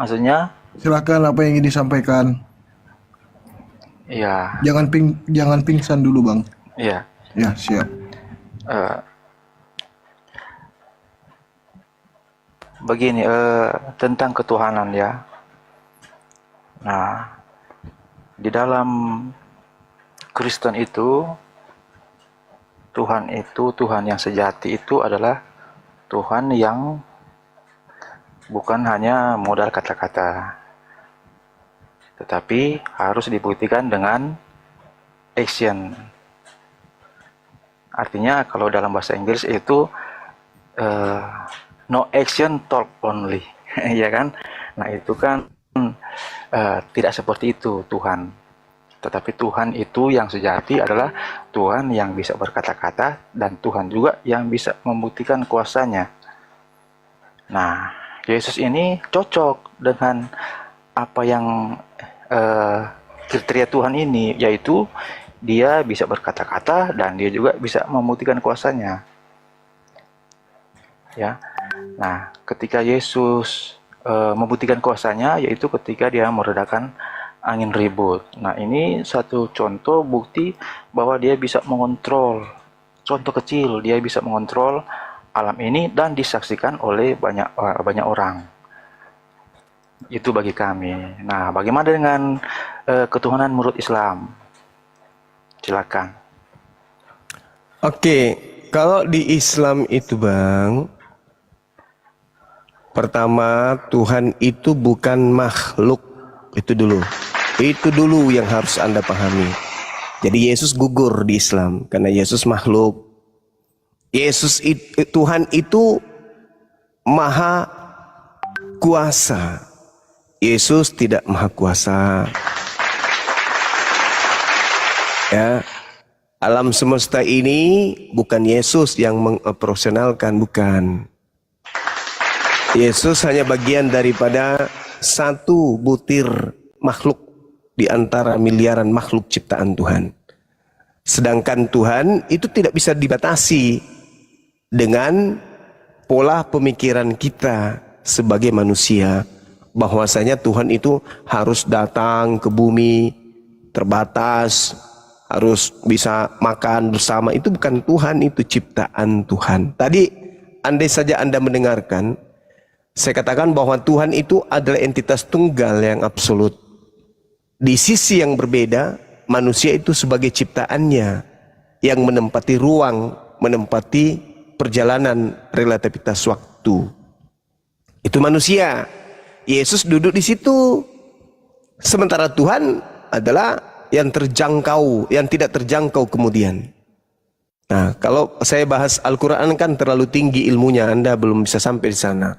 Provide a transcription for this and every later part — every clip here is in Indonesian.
Maksudnya, Silakan apa yang ingin disampaikan. ya, Jangan pingsan dulu, Bang. ya, Ya, siap. eh, begini, tentang ketuhanan ya. Nah, di dalam Kristen itu, Tuhan yang sejati itu adalah Tuhan yang bukan hanya modal kata-kata, tetapi harus dibuktikan dengan action. Artinya kalau dalam bahasa Inggris itu uh, no action talk only, ya kan? Nah itu kan tidak seperti itu Tuhan. Tetapi Tuhan itu yang sejati adalah Tuhan yang bisa berkata-kata dan Tuhan juga yang bisa membuktikan kuasanya. Nah, Yesus ini cocok dengan apa yang kriteria Tuhan ini, yaitu dia bisa berkata-kata dan dia juga bisa membuktikan kuasanya. Ya. Nah, ketika Yesus membuktikan kuasanya, yaitu ketika dia meredakan angin ribut. Nah, ini satu contoh bukti bahwa dia bisa mengontrol. Contoh kecil, dia bisa mengontrol alam ini dan disaksikan oleh banyak orang. Itu bagi kami. Nah, bagaimana dengan ketuhanan menurut Islam? Silakan. Oke, kalau di Islam itu Bang, pertama Tuhan itu bukan makhluk. Itu dulu yang harus Anda pahami. Jadi Yesus gugur di Islam karena Yesus makhluk. Tuhan itu maha kuasa. Yesus tidak maha kuasa. Ya, alam semesta ini bukan Yesus yang mengoperasionalkan, bukan. Yesus hanya bagian daripada satu butir makhluk di antara miliaran makhluk ciptaan Tuhan. Sedangkan Tuhan itu tidak bisa dibatasi dengan pola pemikiran kita sebagai manusia, bahwasanya Tuhan itu harus datang ke bumi, terbatas, harus bisa makan bersama. Itu bukan Tuhan, itu ciptaan Tuhan. Tadi andai saja Anda mendengarkan, saya katakan bahwa Tuhan itu adalah entitas tunggal yang absolut. Di sisi yang berbeda, manusia itu sebagai ciptaannya yang menempati ruang, menempati perjalanan relativitas waktu. Itu manusia. Yesus duduk di situ. Sementara Tuhan adalah yang terjangkau, yang tidak terjangkau kemudian. Nah, kalau saya bahas Al-Quran kan terlalu tinggi ilmunya, Anda belum bisa sampai di sana.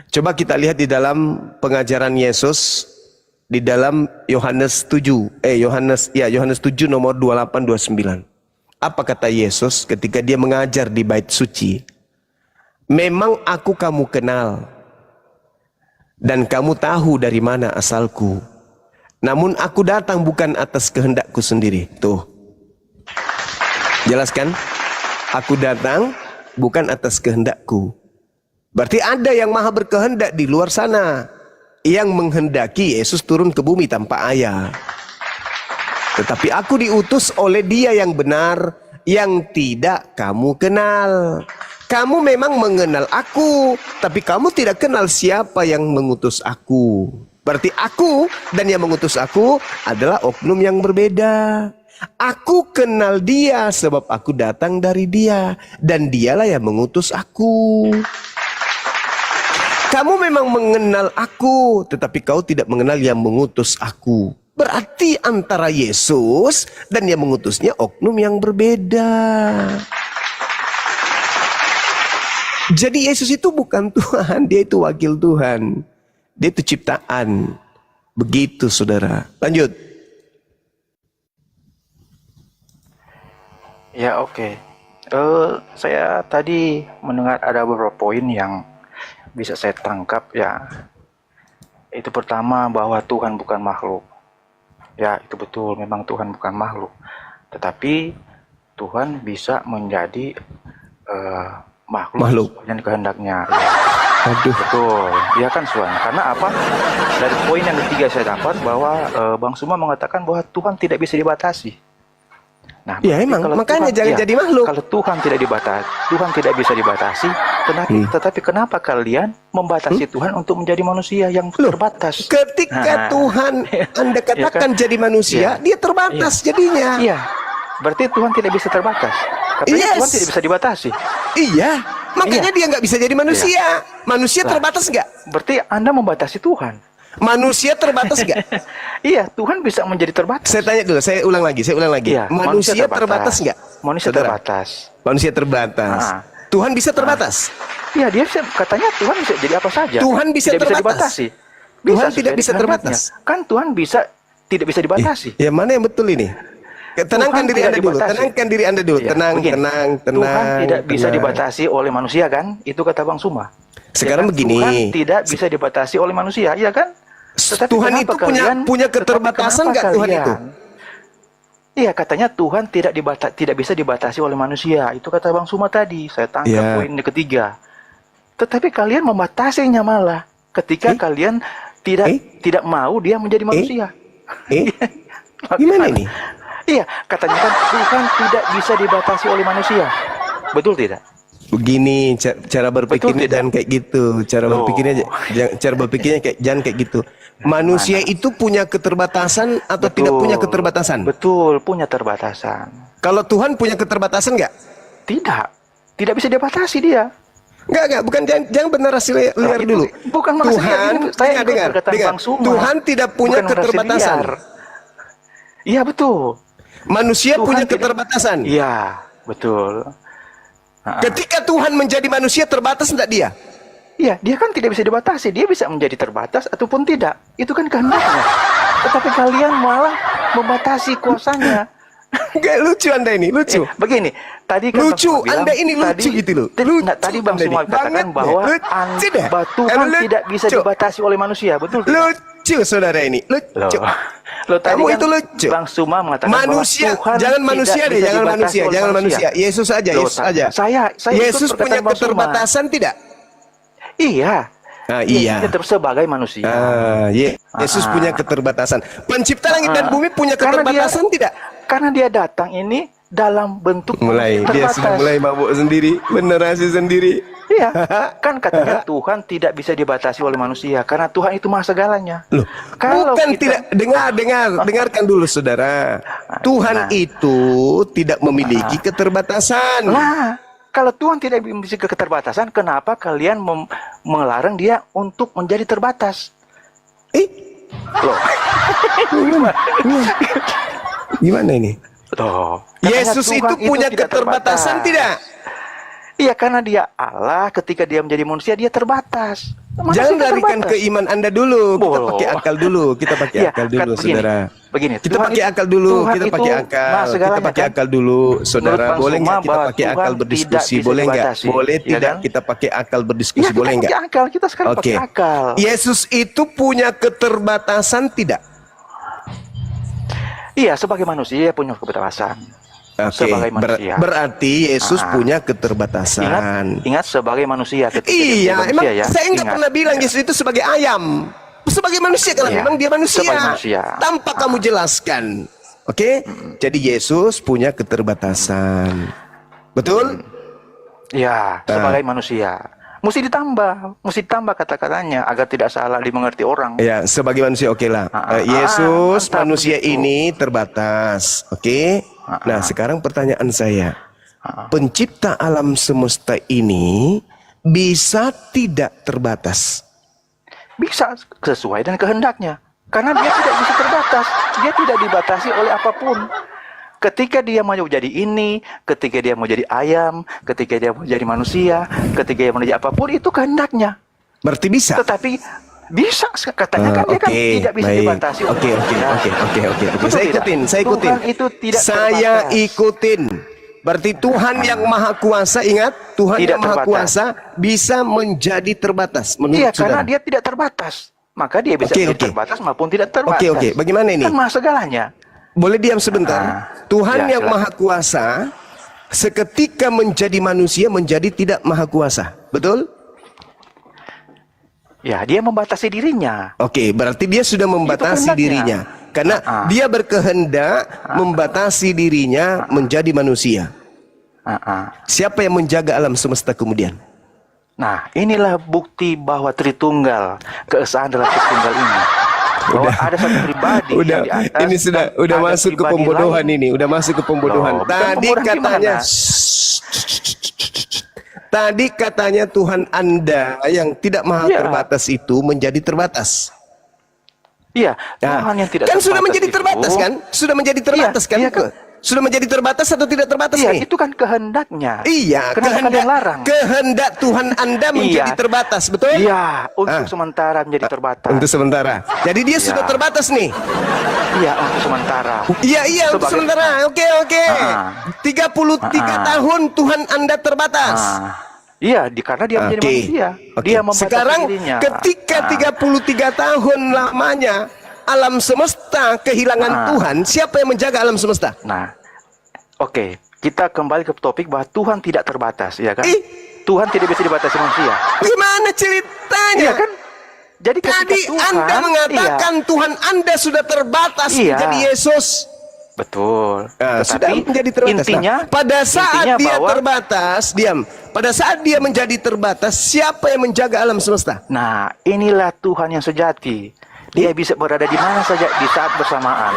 Coba kita lihat di dalam pengajaran Yesus di dalam Yohanes 7 nomor 28 29. Apa kata Yesus ketika dia mengajar di bait suci? Memang aku kamu kenal dan kamu tahu dari mana asalku. Namun aku datang bukan atas kehendakku sendiri. Tuh. Jelaskan? Aku datang bukan atas kehendakku. Berarti ada yang maha berkehendak di luar sana, yang menghendaki Yesus turun ke bumi tanpa ayah. Tetapi aku diutus oleh Dia yang benar, yang tidak kamu kenal. Kamu memang mengenal aku, tapi kamu tidak kenal siapa yang mengutus aku. Berarti aku dan yang mengutus aku adalah oknum yang berbeda. Aku kenal Dia sebab aku datang dari Dia, dan Dialah yang mengutus aku. Kamu memang mengenal aku, tetapi kau tidak mengenal yang mengutus aku. Berarti antara Yesus dan yang mengutusnya oknum yang berbeda. Jadi Yesus itu bukan Tuhan, dia itu wakil Tuhan. Dia itu ciptaan. Begitu saudara. Lanjut. Ya, oke. Saya tadi mendengar ada beberapa poin yang bisa saya tangkap ya. Itu pertama bahwa Tuhan bukan makhluk. Ya, itu betul, memang Tuhan bukan makhluk. Tetapi Tuhan bisa menjadi makhluk Makhluk. sesuai dengan kehendaknya. Ya. Aduh. Betul, ya kan Suan. Karena apa? Dari poin yang ketiga saya dapat bahwa Bang Suma mengatakan bahwa Tuhan tidak bisa dibatasi. Nah, Ya berarti emang, kalau makanya Tuhan, jangan ya, jadi makhluk. kalau Tuhan tidak dibatasi, Tuhan tidak bisa dibatasi. Tetapi kenapa kalian membatasi Tuhan untuk menjadi manusia yang Loh, terbatas? ketika Nah, Tuhan Anda katakan jadi manusia, Iya. dia terbatas jadinya. Iya, berarti Tuhan tidak bisa terbatas. Katanya Yes. Tuhan tidak bisa dibatasi. Iya, makanya dia nggak bisa jadi manusia. Manusia Lah. terbatas nggak? Berarti Anda membatasi Tuhan. Manusia terbatas nggak? Iya, Tuhan bisa menjadi terbatas. Saya tanya dulu, saya ulang lagi. Iya, Manusia terbatas nggak? Manusia Saudara? terbatas. Manusia terbatas. Ah. Tuhan bisa terbatas. Iya, dia bisa, katanya Tuhan bisa jadi apa saja. Tuhan bisa tidak terbatas. bisa dibatasi. Tuhan sesuai tidak bisa dengan terbatas. kehendaknya. Kan Tuhan bisa tidak bisa dibatasi. Ya mana yang betul ini? Tenangkan Tuhan diri tidak Anda dulu. dibatasi. Tenangkan diri Anda dulu. Iya, Tenang, begini. tenang, tenang. Tuhan tidak bisa tenang. dibatasi oleh manusia kan? Itu kata Bang Suma. Sekarang Ya kan? begini. Tuhan tidak bisa dibatasi oleh manusia, iya kan? Tetapi Tuhan kenapa itu punya tetapi keterbatasan kenapa nggak Tuhan itu? Iya, katanya Tuhan tidak bisa dibatasi oleh manusia. Itu kata Bang Suma tadi. Saya tangkap Iya. poin yang ketiga. Tetapi kalian membatasinya malah ketika kalian tidak mau dia menjadi manusia. Gimana ini? Iya, katanya kan Tuhan tidak bisa dibatasi oleh manusia. Betul tidak? Begini cara berpikirnya tidak? jangan kayak gitu. Cara Loh. berpikirnya cara berpikirnya jangan kayak gitu. Manusia itu punya keterbatasan atau tidak punya keterbatasan? Betul, punya keterbatasan. Kalau Tuhan punya keterbatasan nggak? Tidak. Tidak bisa dibatasi dia. Enggak, bukan jangan benar liar Itu dulu. bukan merasa liar, Tuhan, ini saya ikut dengar, perkataan dengar. Bang Suma. Tuhan tidak punya Bukan merasa keterbatasan. liar. Iya, betul. Manusia Tuhan punya tidak- keterbatasan. Iya, betul. Ketika Tuhan menjadi manusia terbatas enggak dia? Iya, dia kan tidak bisa dibatasi. Dia bisa menjadi terbatas ataupun tidak. Itu kan kehendaknya. Tetapi kalian malah membatasi kuasanya. Enggak lucu Anda ini, lucu. Begini, tadi kan Lucu, Bang Suma bilang, Anda ini lucu gitu loh. Lucu Tadi Bang Anda Suma ini. katakan Banget bahwa deh. Lucu dah. Tuhan Lucu. tidak bisa dibatasi oleh manusia, betul tidak? Lucu saudara ini, lucu. Loh, tadi Kamu kan itu lucu. Bang Suma mengatakan Manusia, bahwa Tuhan jangan tidak manusia deh, bisa jangan dibatasi manusia, oleh jangan manusia. Yesus aja, Loh, Yesus aja. Saya Yesus ikut punya perkataan Bang Suma. keterbatasan tidak? Iya. Ah, Dia iya. tetap sebagai manusia. Yesus punya keterbatasan. Pencipta langit dan bumi punya Karena keterbatasan tidak? Karena dia datang ini dalam bentuk Mulai, dia terbatas. sudah mulai mabuk sendiri, generasi sendiri. Iya, kan katanya Tuhan tidak bisa dibatasi oleh manusia karena Tuhan itu maha segalanya. Loh, Kalau bukan kita- tidak dengarkan dulu saudara. Tuhan itu tidak memiliki keterbatasan. Nah, kalau Tuhan tidak memiliki keterbatasan, kenapa kalian melarang dia untuk menjadi terbatas? Loh, Gimana ini? Tuh, katanya Yesus Tuhan itu punya tidak keterbatasan terbatas. tidak? Iya, karena dia Allah, ketika dia menjadi manusia dia terbatas. Manusia Jangan larikan terbatas. ke iman Anda dulu. Kita Boh. pakai akal dulu. Kita pakai Iya, akal kan dulu, begini, saudara. begini, Kita Tuhan pakai itu- akal dulu. Tuhan Kita itu pakai maha akal. Kita segalanya, pakai kan? akal dulu, saudara. Menurut Bang Boleh Suma nggak kita bahwa pakai Tuhan akal tidak berdiskusi? bisa Boleh nggak? dibatasi, Boleh ya tidak kan? kita pakai akal Iya, berdiskusi? kita Boleh pakai nggak? akal. Kita sekarang Oke. pakai akal. Yesus itu punya keterbatasan tidak? Iya, sebagai manusia dia punya keterbatasan. Oke, Sebagai manusia. berarti Yesus punya keterbatasan. Ingat sebagai manusia. ketika dia Iya, menjadi emang manusia, ya. saya nggak Ingat. pernah bilang Yesus itu sebagai ayam. Sebagai manusia karena Iya, memang dia manusia. sebagai manusia. Tanpa kamu jelaskan. Oke? Jadi Yesus punya keterbatasan. Betul? Ya, sebagai manusia. Mesti ditambah kata-katanya agar tidak salah dimengerti orang. Ya, sebagai manusia oke lah. Ah, Yesus mantap manusia begitu. ini terbatas. Oke? Nah, sekarang pertanyaan saya. Pencipta alam semesta ini bisa tidak terbatas? Bisa sesuai dengan kehendaknya. Karena dia tidak bisa terbatas. Dia tidak dibatasi oleh apapun. Ketika dia mau jadi ini, ketika dia mau jadi ayam, ketika dia mau jadi manusia, ketika dia mau jadi apapun, itu kehendaknya. Berarti bisa? Tetapi bisa, katanya kan dia kan tidak bisa baik. dibatasi oleh Oke. kehendak. Betul Saya tidak? ikutin. Tuhan itu tidak Saya terbatas. ikutin. Berarti Tuhan yang maha kuasa, ingat, Tuhan Tidak yang maha terbatas. kuasa bisa menjadi terbatas menurut Iya, karena saudara. dia tidak terbatas. Maka dia bisa Oke, menjadi oke. terbatas maupun tidak terbatas. Oke. Bagaimana ini? Kan maha segalanya. Boleh diam sebentar. Tuhan Ya, yang silakan. maha kuasa seketika menjadi manusia menjadi tidak maha kuasa. Betul? Ya, dia membatasi dirinya. Oke, berarti dia sudah membatasi kehendaknya. dirinya. Karena dia berkehendak membatasi dirinya menjadi manusia. Siapa yang menjaga alam semesta kemudian? Nah, inilah bukti bahwa Tritunggal, keesaan dalam Tritunggal ini. Bahwa ada satu pribadi yang di atas, ini sudah dan ada masuk ke pribadi pembodohan lain. ini, udah masuk ke pembodohan. Loh, bukan Tadi pembodohan katanya gimana? Tadi katanya Tuhan Anda yang tidak maha Iya. terbatas itu menjadi terbatas. Iya, Nah, Tuhan yang tidak kan sudah menjadi itu, terbatas kan? Sudah menjadi terbatas kan? iya kan? Sudah menjadi terbatas atau tidak terbatas Iya, nih? itu kan kehendaknya. Iya, Kenapa kalian larang? kehendak Tuhan Anda menjadi Iya. terbatas, betul? Iya, untuk sementara menjadi terbatas. Untuk sementara. Jadi dia sudah terbatas nih. Iya, untuk sementara. Iya, untuk Sebagai- sementara. Oke. 33 tahun Tuhan Anda terbatas. Iya, karena dia menjadi Oke. manusia. Oke. Dia membatasi Sekarang dirinya. ketika 33 tahun lamanya alam semesta kehilangan Tuhan, siapa yang menjaga alam semesta? Nah, oke, kita kembali ke topik bahwa Tuhan tidak terbatas, ya kan? Ih. Tuhan tidak bisa dibatasi manusia. Gimana ceritanya? Iya kan? Jadi ketika Tadi Tuhan, Anda mengatakan Tuhan Anda sudah terbatas Iya. menjadi Yesus. betul. Nah, sudah Tetapi menjadi terbatas. intinya, Nah, pada saat intinya dia bahwa, terbatas, diam. Pada saat dia menjadi terbatas, siapa yang menjaga alam semesta? nah, inilah Tuhan yang sejati. Dia bisa berada di mana saja di saat bersamaan.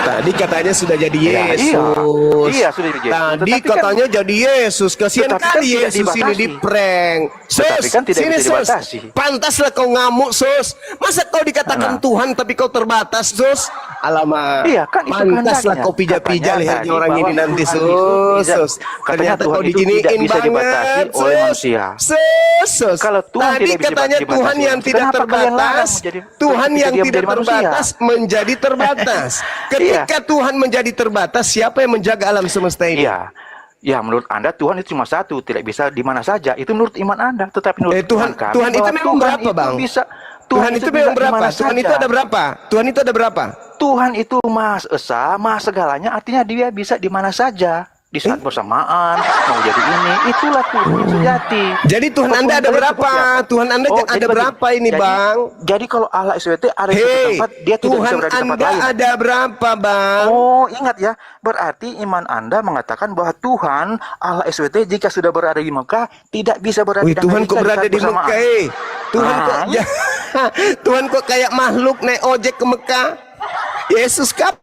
Tadi katanya sudah jadi Iya, Yesus. iya, sudah jadi Yesus. Tadi Tetapi kan- katanya jadi Yesus. Kasihan Tetapi kan kali tidak Yesus ini dibatasi. di prank. Tetapi kan tidak sini bisa Sus. dibatasi. Pantaslah kau ngamuk, Sus. Masa kau dikatakan Nah. Tuhan tapi kau terbatas, Sus? Alamak. Iya, kan itu pantaslah kehendaknya. kau pijak-pijak Katanya lehernya tadi orang ini bahwa nanti, Tuhan Sus. itu tidak- Sus. katanya Ternyata Tuhan kau itu diginiin tidak bisa dibatasi banget, oleh Sus. manusia. Sus. Kalau Tuhan Tadi tidak bisa katanya dibatasi Tuhan yang manusia, tidak kenapa kalian larang terbatas, menjadi- Tuhan ketika yang dia tidak menjadi manusia? terbatas menjadi terbatas. Ketika Tuhan menjadi terbatas, siapa yang menjaga alam semesta ini? Iya. Ya, menurut Anda Tuhan itu cuma satu, tidak bisa di mana saja. Itu menurut iman Anda. Tetapi menurut Tuhan kami, Tuhan itu bahwa memang berapa, itu Bang? Bisa, Tuhan itu bisa memang di berapa? mana Tuhan itu saja. ada berapa? Tuhan itu ada berapa? Tuhan itu Maha Esa, Maha segalanya. Artinya dia bisa di mana saja. Di saat bersamaan, mau jadi ini. Itulah Tuhan yang sejati. Jadi Tuhan Apapun Anda ada kalian berapa? seperti apa. Tuhan Anda Oh, ada jadi berapa ini, jadi- Bang? Jadi kalau Allah SWT ada di satu Hei, tempat, dia tidak bisa Tuhan berada di tempat Anda lain. ada berapa, Bang? Oh, ingat ya. Berarti iman Anda mengatakan bahwa Tuhan Allah SWT jika sudah berada di Mekah tidak bisa berada Wih, di Tuhan kok berada saat di bersamaan. Mekah, Tuhan kok Ah. Tuhan kok kayak makhluk naik ojek ke Mekah. Yesus kap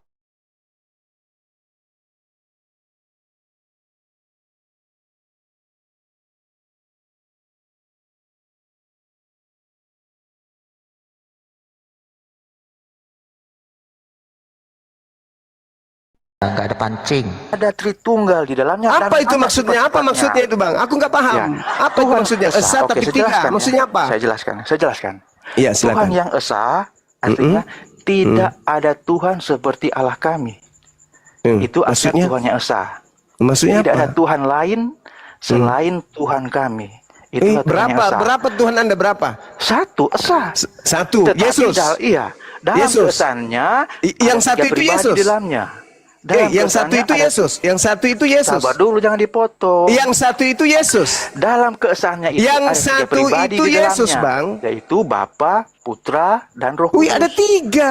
nggak ada pancing. Ada Tritunggal di dalamnya. apa dan itu ada maksudnya? Apa sifat-sifatnya. maksudnya itu, Bang? Aku nggak paham. Ya. Apa itu Tuhan maksudnya? Esa. Esa Oke, tapi saya tiga. jelaskan ya. Maksudnya apa? Saya jelaskan. Iya, Tuhan silakan. yang Esa artinya tidak ada Tuhan seperti Allah kami. Itu artinya maksudnya? Tuhan yang Esa. Maksudnya Tidak ada apa? Tuhan lain selain Tuhan kami. Itulah Tuhan yang berapa? Esa. Berapa Tuhan Anda berapa? Satu, Esa. Satu. Tetapi Yesus. Dalam Yesus. kesannya Yang ada satu tiga itu pribadi Yesus. di dalamnya. Dalam Yang satu kesannya itu ada- Yesus. Yang satu itu Yesus. Sabar dulu, jangan dipotong. Yang satu itu Yesus. Dalam keesannya itu Yang ada tiga satu pribadi itu di Yesus, dalamnya, Bang. yaitu Bapa, Putra, dan Roh Wih, Kudus. ada tiga.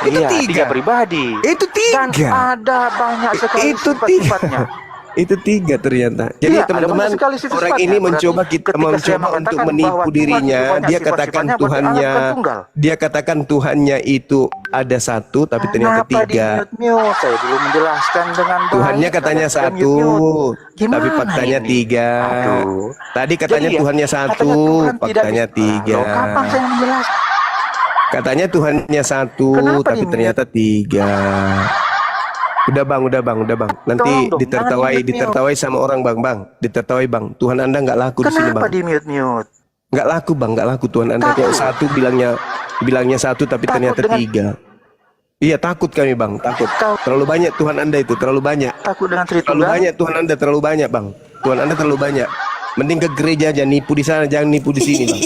Itu Iya, tiga. tiga pribadi. Itu tiga. Dan ada banyak sekali Itu sifat-sifatnya. Itu tiga ternyata. Jadi Iya, ada teman-teman, banyak sekali sifat-sifatnya. orang ini Berarti mencoba ketika saya mencoba mengatakan untuk bahwa menipu Tuhan dirinya. itu banyak Dia katakan sifat-sifatnya, berarti Allah Tuhannya, bukan tunggal. dia katakan Tuhannya itu ada satu, tapi ternyata Kenapa tiga. di-mute-mute? Saya belum menjelaskan dengan baik. Tuhannya katanya Kenapa satu, di-mute-mute? tapi Gimana faktanya ini? tiga. Aduh. Tadi katanya Jadi ya, Tuhannya katanya satu, Tuhan tidak faktanya bisa- tiga. Loh, kapan saya menjelaskan? Katanya Tuhannya satu, Kenapa tapi di-mute? ternyata tiga. Udah bang. Nanti Tolong dong, ditertawai sama orang bang. Ditertawai bang. Tuhan Anda nggak laku di sini Kenapa bang. di-mute-mute? Nggak laku bang, nggak laku. Tuhan Anda Takut. kok satu bilangnya satu, tapi Takut ternyata dengan- tiga. Iya takut kami bang, takut. Kau- Terlalu banyak Tuhan Anda itu, terlalu banyak. Takut dengan Terlalu Tritunggal? banyak Tuhan Anda, terlalu banyak bang. Tuhan Anda terlalu banyak. Mending ke gereja aja, nipu di sana, jangan nipu di sini bang.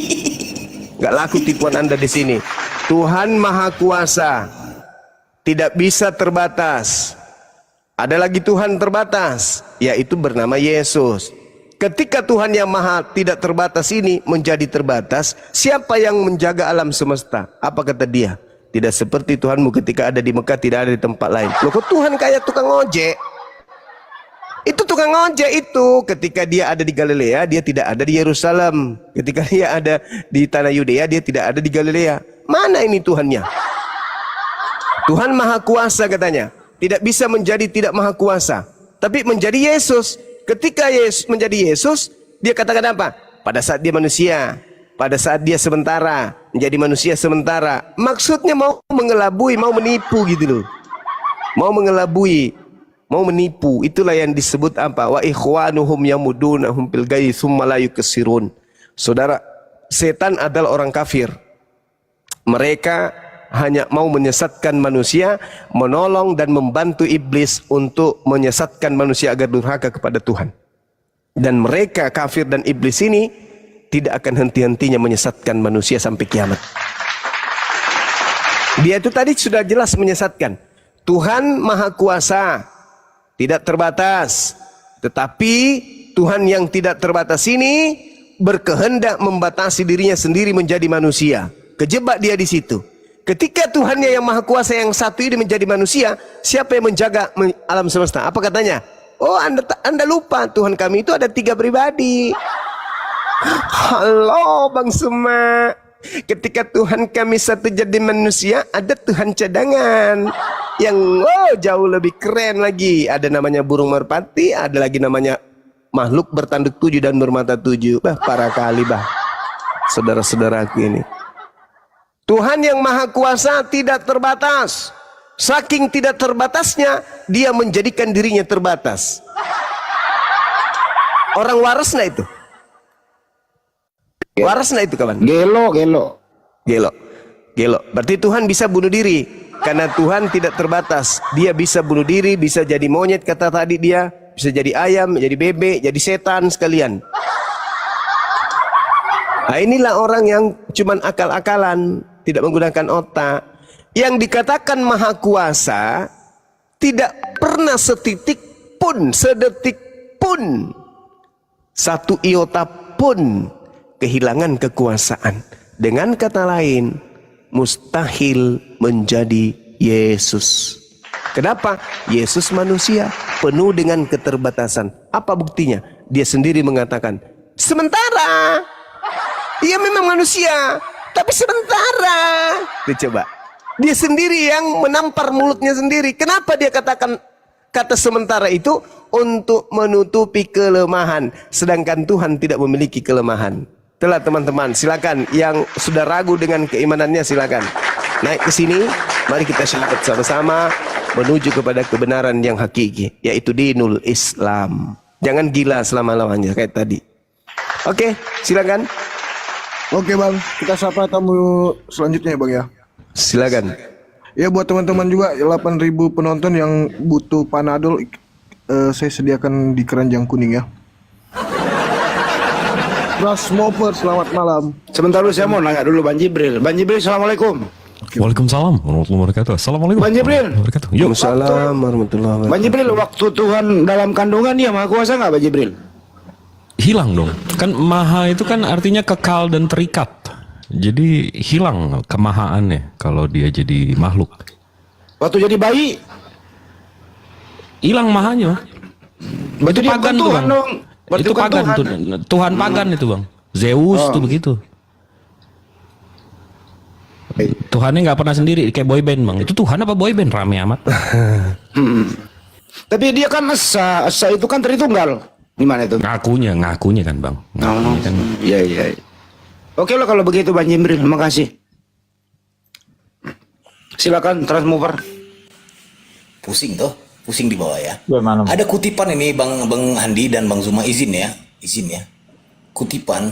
Nggak laku tipuan Anda di sini. Tuhan Maha Kuasa, tidak bisa terbatas. Ada lagi Tuhan terbatas, yaitu bernama Yesus. ketika Tuhan yang maha tidak terbatas ini menjadi terbatas, siapa yang menjaga alam semesta? Apa kata dia? Tidak seperti Tuhanmu ketika ada di Mekah, tidak ada di tempat lain. Loh, kok Tuhan kayak tukang ojek? Itu tukang ojek itu ketika dia ada di Galilea, dia tidak ada di Yerusalem. Ketika dia ada di tanah Yudea, dia tidak ada di Galilea. Mana ini Tuhannya? Tuhan maha kuasa katanya. Tidak bisa menjadi tidak maha kuasa, tapi menjadi Yesus. Ketika Yesus menjadi Yesus, dia katakan apa? Pada saat dia manusia, pada saat dia sementara menjadi manusia sementara. Maksudnya mau mengelabui, mau menipu gitu loh. Mau mengelabui, mau menipu. Itulah yang disebut apa? Wa ikhwanuhum yamudunahum fil ghayyi tsumma la yuksirun. Saudara, setan adalah orang kafir. Mereka hanya mau menyesatkan manusia, menolong dan membantu iblis untuk menyesatkan manusia agar durhaka kepada Tuhan. Dan mereka kafir dan iblis ini tidak akan henti-hentinya menyesatkan manusia sampai kiamat. Dia itu tadi sudah jelas menyesatkan. Tuhan maha kuasa, tidak terbatas. Tetapi Tuhan yang tidak terbatas ini berkehendak membatasi dirinya sendiri menjadi manusia. Kejebak dia di situ. Ketika Tuhannya yang maha kuasa yang satu ini menjadi manusia, siapa yang menjaga alam semesta? Apa katanya? Oh, anda lupa Tuhan kami itu ada 3 pribadi. Halo Bang Suma. Ketika Tuhan kami satu jadi manusia, ada Tuhan cadangan yang jauh lebih keren lagi. Ada namanya burung merpati, ada lagi namanya makhluk bertanduk 7 dan bermata 7. Bah, para kali bah, saudara-saudaraku ini. Tuhan yang maha kuasa tidak terbatas. Saking tidak terbatasnya, dia menjadikan dirinya terbatas. Orang waras nah itu. Waras nah itu kawan. Gelo. Berarti Tuhan bisa bunuh diri. Karena Tuhan tidak terbatas. Dia bisa bunuh diri, bisa jadi monyet kata tadi dia. Bisa jadi ayam, jadi bebek, jadi setan sekalian. Nah, inilah orang yang cuman akal-akalan, tidak menggunakan otak. Yang dikatakan maha kuasa tidak pernah setitik pun, sedetik pun, satu iota pun kehilangan kekuasaan. Dengan kata lain, mustahil menjadi Yesus. Kenapa? Yesus manusia penuh dengan keterbatasan. Apa buktinya? Dia sendiri mengatakan, sementara dia memang manusia, tapi sementara. Coba. Dia sendiri yang menampar mulutnya sendiri. Kenapa dia katakan kata sementara itu? Untuk menutupi kelemahan. Sedangkan Tuhan tidak memiliki kelemahan. Itulah teman-teman, silakan yang sudah ragu dengan keimanannya silakan naik ke sini. Mari kita syahadat sama-sama menuju kepada kebenaran yang hakiki, yaitu dinul Islam. Jangan gila selama-lamanya kayak tadi. Oke, silakan. Oke Bang, kita sapa tamu selanjutnya ya Bang ya. Silakan. Ya buat teman-teman juga 8.000 penonton yang butuh Panadol, saya sediakan di keranjang kuning ya. Ras Moper, selamat malam. Sebentar dulu, saya mau nanya dulu Bang Jibril. Bang Jibril, assalamualaikum. Waalaikumsalam warahmatullahi wabarakatuh. Assalamualaikum. Bang Jibril. Wabarakatuh. Yuk. Waalaikumsalam warahmatullahi wabarakatuh. Bang Jibril, waktu Tuhan dalam kandungan dia maha kuasa nggak Bang Jibril? Hilang dong. Kan maha itu kan artinya kekal dan terikat. Jadi hilang kemahaannya kalau dia jadi makhluk. Waktu jadi bayi, Hilang mahanya. berarti dia bukan tuh, Tuhan Bang. dong. Berarti Itu bukan pagan Tuhan. tuh. Tuhan pagan itu Bang. Zeus tuh begitu. Tuhannya nggak pernah sendiri kayak boyband Bang. Itu Tuhan apa boyband? Rame amat. Tapi dia kan esa itu kan Tritunggal. Gimana itu? Ngakunya kan Bang. Ngakunya kan. Iya. Oke lah kalau begitu Bang Jibril, terima kasih. Silakan transmover. Pusing di bawah ya. Ada kutipan ini Bang Handi dan Bang Zuma izin ya. Kutipan.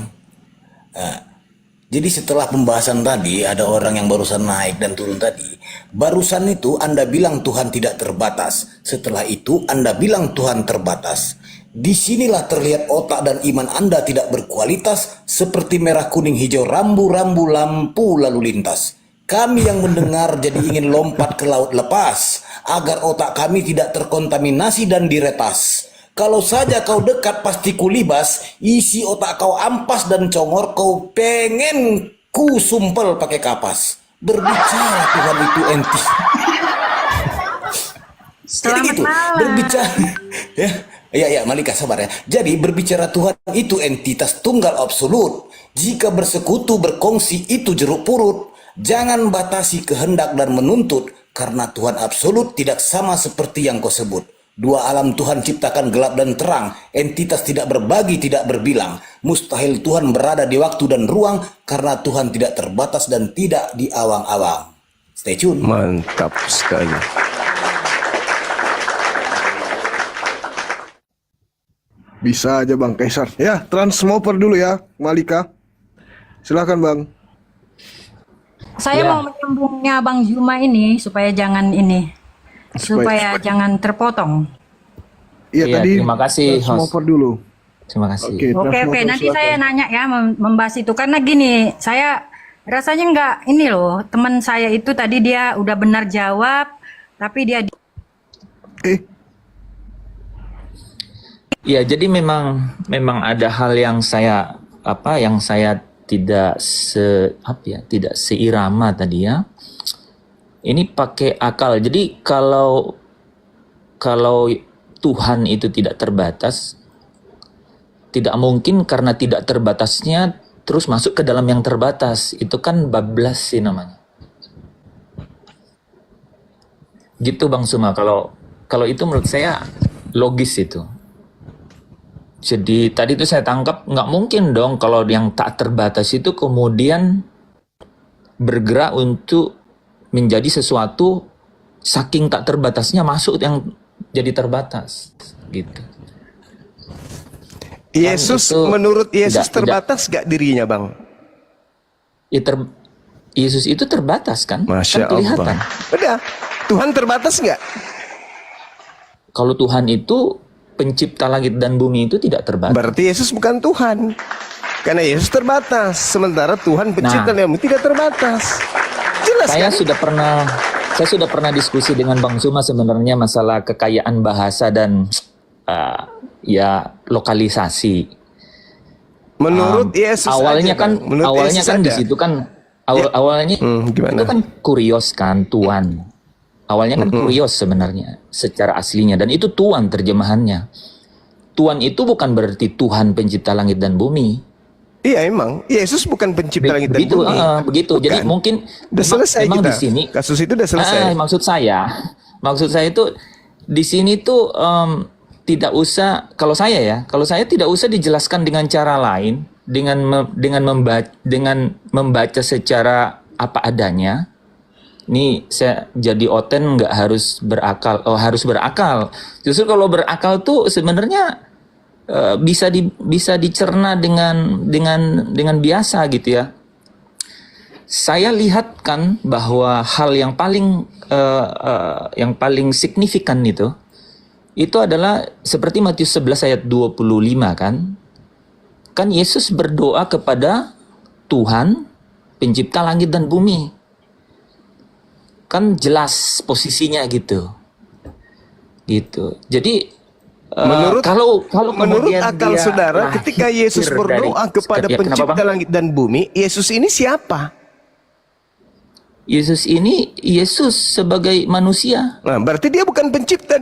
Jadi setelah pembahasan tadi ada orang yang barusan naik dan turun tadi. Barusan itu Anda bilang Tuhan tidak terbatas. Setelah itu Anda bilang Tuhan terbatas. Disinilah terlihat otak dan iman Anda tidak berkualitas seperti merah kuning hijau rambu-rambu lampu lalu lintas. Kami yang mendengar jadi ingin lompat ke laut lepas agar otak kami tidak terkontaminasi dan diretas. Kalau saja kau dekat pasti kulibas, isi otak kau ampas dan congor, kau pengen ku sumpel pakai kapas. Berbicara Tuhan itu enti. Jadi Selamat gitu, malam. berbicara ya Malika sabar ya. Jadi berbicara Tuhan itu entitas tunggal absolut. Jika bersekutu berkongsi itu jeruk purut. Jangan batasi kehendak dan menuntut, karena Tuhan absolut tidak sama seperti yang kau sebut. Dua alam Tuhan ciptakan gelap dan terang, entitas tidak berbagi, tidak berbilang. Mustahil Tuhan berada di waktu dan ruang, karena Tuhan tidak terbatas dan tidak diawang-awang. Stay tune. Mantap sekali. Bisa aja Bang Kaisar. Ya, transmoper dulu ya, Malika. Silakan Bang. Saya mau menyambungnya Bang Zuma ini supaya jangan supaya jangan terpotong. Iya, Iya, tadi terima kasih, host. transmoper dulu. Terima kasih. Oke, Oke, transmoper nanti silakan. saya nanya ya membahas itu karena gini, saya rasanya nggak ini loh, teman saya itu tadi dia udah benar jawab, tapi dia Ya, jadi memang ada hal yang saya tidak tidak seirama tadi ya. Ini pakai akal. Jadi kalau Tuhan itu tidak terbatas, tidak mungkin karena tidak terbatasnya terus masuk ke dalam yang terbatas. Itu kan bablas sih namanya. Gitu Bang Suma. Kalau itu menurut saya logis itu. Jadi tadi itu saya tangkap nggak mungkin dong kalau yang tak terbatas itu kemudian bergerak untuk menjadi sesuatu saking tak terbatasnya masuk yang jadi terbatas gitu. Yesus, itu menurut Yesus tidak- terbatas gak dirinya Bang? Ya, Yesus itu terbatas kan? Masya Kan kelihatan. Allah. Udah, Tuhan terbatas gak? Kalau Tuhan itu pencipta langit dan bumi itu tidak terbatas. Berarti Yesus bukan Tuhan. Karena Yesus terbatas, sementara Tuhan pencipta langit dan bumi tidak terbatas. Jelas Saya kan? sudah pernah diskusi dengan Bang Zuma sebenarnya masalah kekayaan bahasa dan ya lokalisasi. Menurut Yesus awalnya aja, kan Bang. Menurut awalnya Yesus kan di aja. situ kan Ya. awalnya Gimana? itu kan kurios kan Tuhan. Awalnya kan kurios sebenarnya secara aslinya dan itu Tuhan terjemahannya. Tuhan itu bukan berarti Tuhan pencipta langit dan bumi. Iya emang, Yesus bukan pencipta langit dan Begitu, bumi. begitu. Jadi Bukan. mungkin Udah selesai memang kita. di sini Kasus itu udah selesai. maksud saya itu di sini tuh tidak usah kalau saya tidak usah dijelaskan dengan cara lain dengan membaca secara apa adanya. Ini saya jadi oten nggak harus berakal, harus berakal. Justru kalau berakal tuh sebenarnya bisa dicerna dengan biasa gitu ya. Saya lihat kan bahwa hal yang paling signifikan itu adalah seperti Matius 11 ayat 25 kan. Kan Yesus berdoa kepada Tuhan pencipta langit dan bumi. Kan jelas posisinya gitu. Jadi Menurut kalau menurut kemudian akal dia saudara, lahir ketika Yesus berdoa kepada Ya, kenapa, pencipta Bang? langit dan bumi, Yesus ini siapa? Yesus sebagai manusia Nah, berarti dia bukan pencipta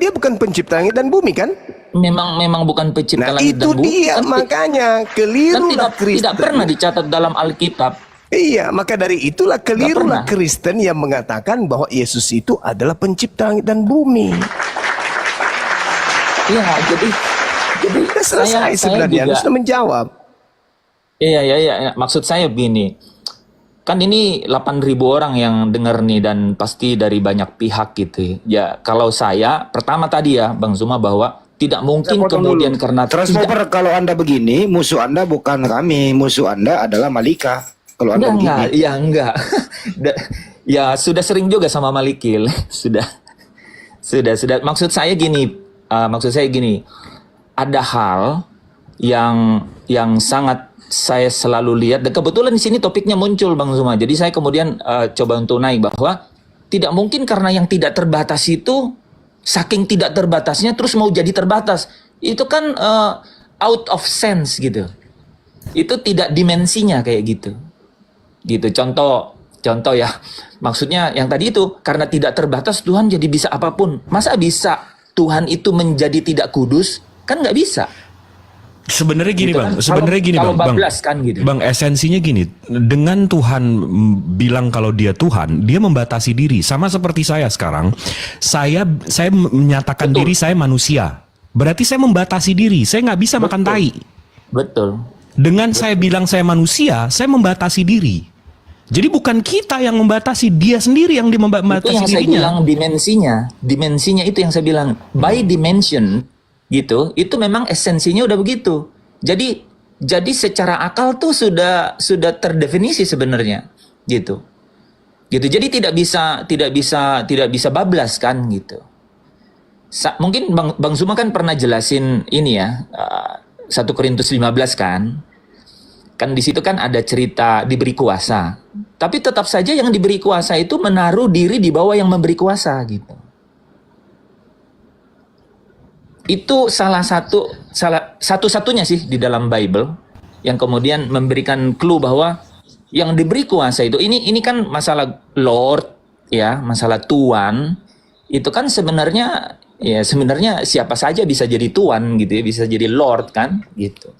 langit dan bumi kan? memang bukan pencipta Nah, langit itu dan bumi. dia Kan makanya kan kelirulah Kristen. tidak pernah dicatat dalam Alkitab. Iya, maka dari itulah kelirulah pernah. Kristen yang mengatakan bahwa Yesus itu adalah pencipta langit dan bumi. Iya, jadi Sudah selesai sebenarnya, Anda sudah menjawab. Iya. Maksud saya begini. Kan ini 8.000 orang yang dengar nih dan pasti dari banyak pihak gitu. Ya, kalau saya pertama tadi ya Bang Zuma bahwa tidak mungkin Saya potong kemudian dulu. karena Transmoper, kalau Anda begini, musuh Anda bukan kami, musuh Anda adalah Malika. Kalau Anda begini. enggak. Ya sudah sering juga sama Malikil. sudah. Maksud saya gini. Ada hal yang sangat saya selalu lihat dan kebetulan di sini topiknya muncul Bang Zuma. Jadi saya kemudian coba untuk naik bahwa tidak mungkin karena yang tidak terbatas itu saking tidak terbatasnya terus mau jadi terbatas. itu kan out of sense gitu. Itu tidak dimensinya kayak gitu. Gitu. Contoh ya. Maksudnya yang tadi itu karena tidak terbatas Tuhan jadi bisa apapun. Masa bisa Tuhan itu menjadi tidak kudus? Kan nggak bisa. Sebenarnya gini Gitu bang, kan? sebenarnya gini Kalau bang, bablas kan gitu. bang esensinya gini, dengan Tuhan bilang kalau dia Tuhan, dia membatasi diri. Sama seperti saya sekarang, saya menyatakan Betul. diri saya manusia. Berarti saya membatasi diri, saya nggak bisa makan tai. Betul. Dengan saya bilang saya manusia, saya membatasi diri. Jadi bukan kita yang membatasi, dia sendiri yang Itu membatasi yang saya dirinya. bilang dimensinya itu yang saya bilang by dimension gitu, itu memang esensinya udah begitu. Jadi secara akal tuh sudah terdefinisi sebenarnya gitu. Gitu. Jadi tidak bisa bablas kan gitu. Mungkin Bang Zuma kan pernah jelasin ini ya, 1 Korintus 15 kan. Kan di situ kan ada cerita diberi kuasa. Tapi tetap saja yang diberi kuasa itu menaruh diri di bawah yang memberi kuasa gitu. Itu satu-satunya sih di dalam Bible yang kemudian memberikan clue bahwa yang diberi kuasa itu ini kan masalah Lord ya, masalah Tuan itu kan sebenarnya siapa saja bisa jadi Tuan gitu ya, bisa jadi Lord kan gitu.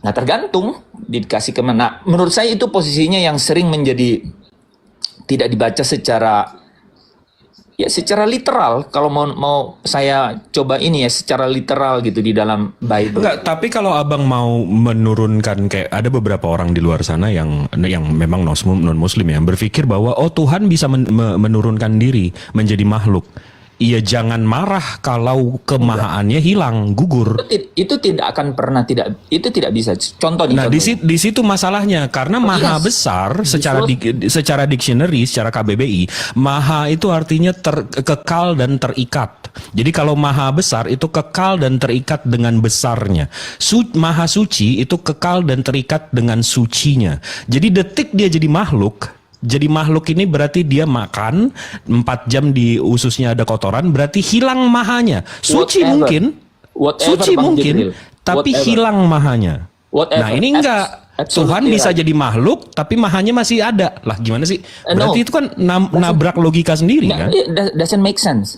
Nah tergantung dikasih kemana. Menurut saya itu posisinya yang sering menjadi tidak dibaca secara literal. Kalau mau saya coba ini ya secara literal gitu di dalam Bible. Enggak, tapi kalau abang mau menurunkan kayak ada beberapa orang di luar sana yang memang non muslim yang berpikir bahwa Tuhan bisa menurunkan diri menjadi makhluk. Iya, jangan marah kalau kemahaannya hilang, gugur. Itu tidak akan pernah itu tidak bisa. Contoh nih. Nah, di situ masalahnya karena maha Yes. besar secara dictionary, secara KBBI, maha itu artinya kekal dan terikat. Jadi kalau maha besar itu kekal dan terikat dengan besarnya. Maha suci itu kekal dan terikat dengan sucinya. Jadi detik dia jadi makhluk. Jadi makhluk ini berarti dia makan 4 jam di ususnya ada kotoran, berarti hilang mahanya. Suci mungkin, tapi hilang mahanya. Nah ini enggak. Tuhan bisa jadi makhluk, tapi mahanya masih ada. Lah gimana sih? Berarti itu kan nabrak logika sendiri kan? Doesn't make sense.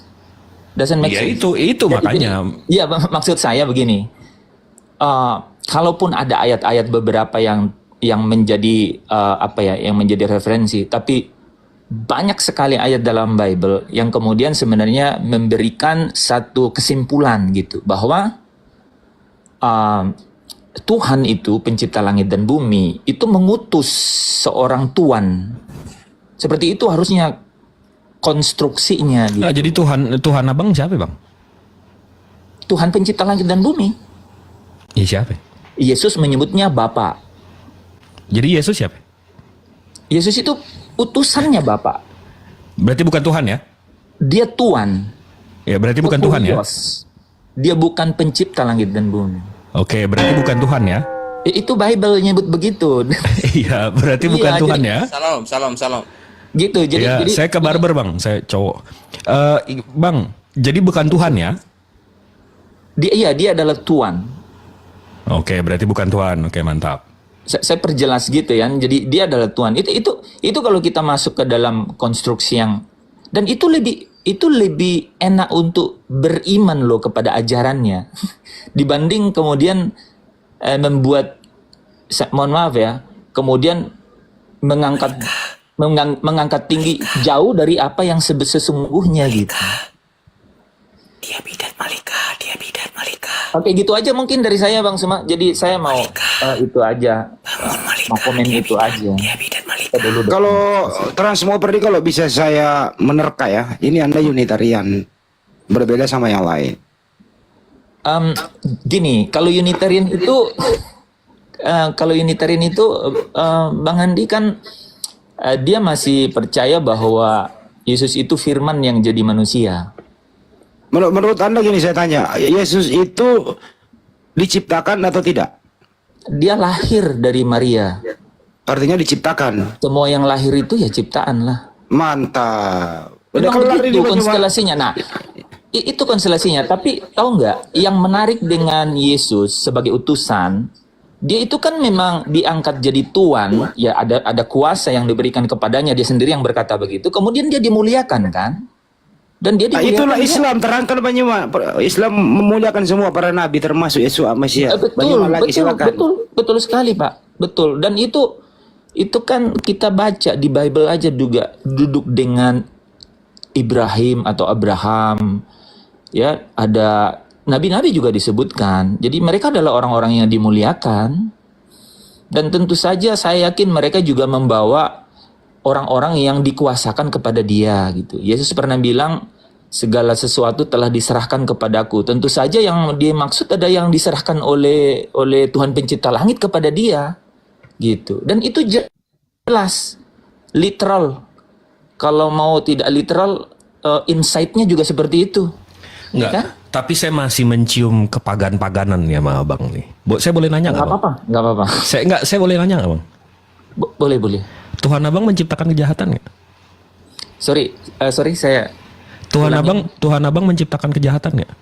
Doesn't make sense. Itu makanya. Iya, maksud saya begini. Kalaupun ada ayat-ayat beberapa yang menjadi yang menjadi referensi, tapi banyak sekali ayat dalam Bible yang kemudian sebenarnya memberikan satu kesimpulan gitu bahwa Tuhan itu pencipta langit dan bumi itu mengutus seorang tuan. Seperti itu harusnya konstruksinya gitu. Nah, jadi Tuhan abang siapa bang? Tuhan pencipta langit dan bumi. Iya siapa? Yesus menyebutnya Bapa. Jadi Yesus siapa? Yesus itu utusannya Bapa. Berarti bukan Tuhan ya? Dia Tuan. Ya berarti bukan Tuhan ya? Dia bukan pencipta langit dan bumi. Oke, berarti bukan Tuhan ya? Itu Bible nyebut begitu. Iya, berarti bukan Iya, Tuhan jadi- ya? Salam. Gitu. Jadi, Ya, jadi saya ke barber bang, saya cowok. Bang, jadi bukan Tuhan ya? dia adalah Tuan. Oke, berarti bukan Tuhan. Oke, mantap. Saya perjelas gitu ya. Jadi dia adalah Tuhan. Itu kalau kita masuk ke dalam konstruksi yang dan itu lebih enak untuk beriman loh kepada ajarannya dibanding kemudian membuat mohon maaf ya, kemudian mengangkat tinggi jauh dari apa yang sesungguhnya gitu. Dia bidat Malika. Oke, gitu aja mungkin dari saya Bang Suma. Jadi saya mau itu aja. Mau komen itu aja. Kita dulu. Kalau Transmoper ini kalau bisa saya menerka ya, ini Anda Unitarian, berbeda sama yang lain. Gini, kalau Unitarian itu Bang Andi kan dia masih percaya bahwa Yesus itu firman yang jadi manusia. Menurut Anda gini saya tanya, Yesus itu diciptakan atau tidak? Dia lahir dari Maria. Artinya diciptakan. Semua yang lahir itu ya ciptaan lah. Mantap. Udah Memang kelar begitu ini Mas Cuma. konstelasinya. Nah, itu konstelasinya. Tapi tahu nggak, yang menarik dengan Yesus sebagai utusan, dia itu kan memang diangkat jadi tuan, ya ada kuasa yang diberikan kepadanya, dia sendiri yang berkata begitu. Kemudian dia dimuliakan kan? Dan dia dimuliakan. Itulah Islam, terangkan banyak. Islam memuliakan semua para nabi termasuk Yesus Mesias. Betul sekali Pak, betul. Dan itu kan kita baca di Bible aja juga duduk dengan Ibrahim atau Abraham, ya ada nabi-nabi juga disebutkan. Jadi mereka adalah orang-orang yang dimuliakan. Dan tentu saja saya yakin mereka juga membawa orang-orang yang dikuasakan kepada dia gitu. Yesus pernah bilang segala sesuatu telah diserahkan kepadaku. Tentu saja yang dimaksud ada yang diserahkan oleh Tuhan pencipta langit kepada dia gitu. Dan itu jelas literal. Kalau mau tidak literal, insight-nya juga seperti itu. Enggak, kan? tapi saya masih mencium kepagan-paganan ya sama abang nih. Saya boleh nanya nggak, Bang? Nggak apa-apa. Saya boleh nanya nggak, Bang? Boleh. Tuhan abang menciptakan kejahatan nggak? Sorry, saya Tuhan abang menciptakan kejahatan nggak?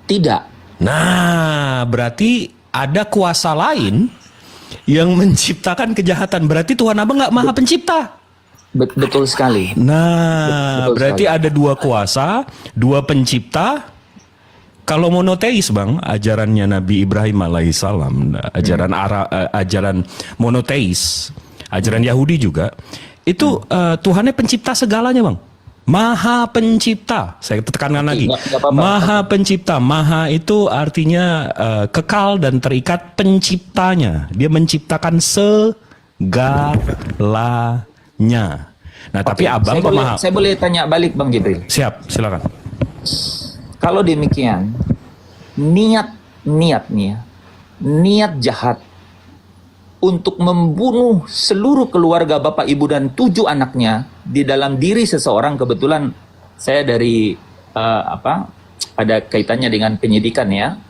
tidak. Nah, berarti ada kuasa lain yang menciptakan kejahatan. Berarti Tuhan abang nggak maha pencipta. Betul sekali. Nah, Betul berarti sekali. ada dua kuasa, dua pencipta. Kalau monoteis, Bang, ajarannya Nabi Ibrahim alaihissalam, ajaran monoteis, ajaran Yahudi juga, itu Tuhannya pencipta segalanya, Bang. Maha pencipta. Saya tekankan lagi. Nggak apa-apa. Maha pencipta. Maha itu artinya kekal dan terikat penciptanya. Dia menciptakan segalanya. Nah, tapi abang pemaham. Saya boleh tanya balik Bang Jibril. Siap, silakan. Kalau demikian, niat jahat untuk membunuh seluruh keluarga bapak ibu dan 7 anaknya di dalam diri seseorang, kebetulan saya dari ada kaitannya dengan penyidikan ya.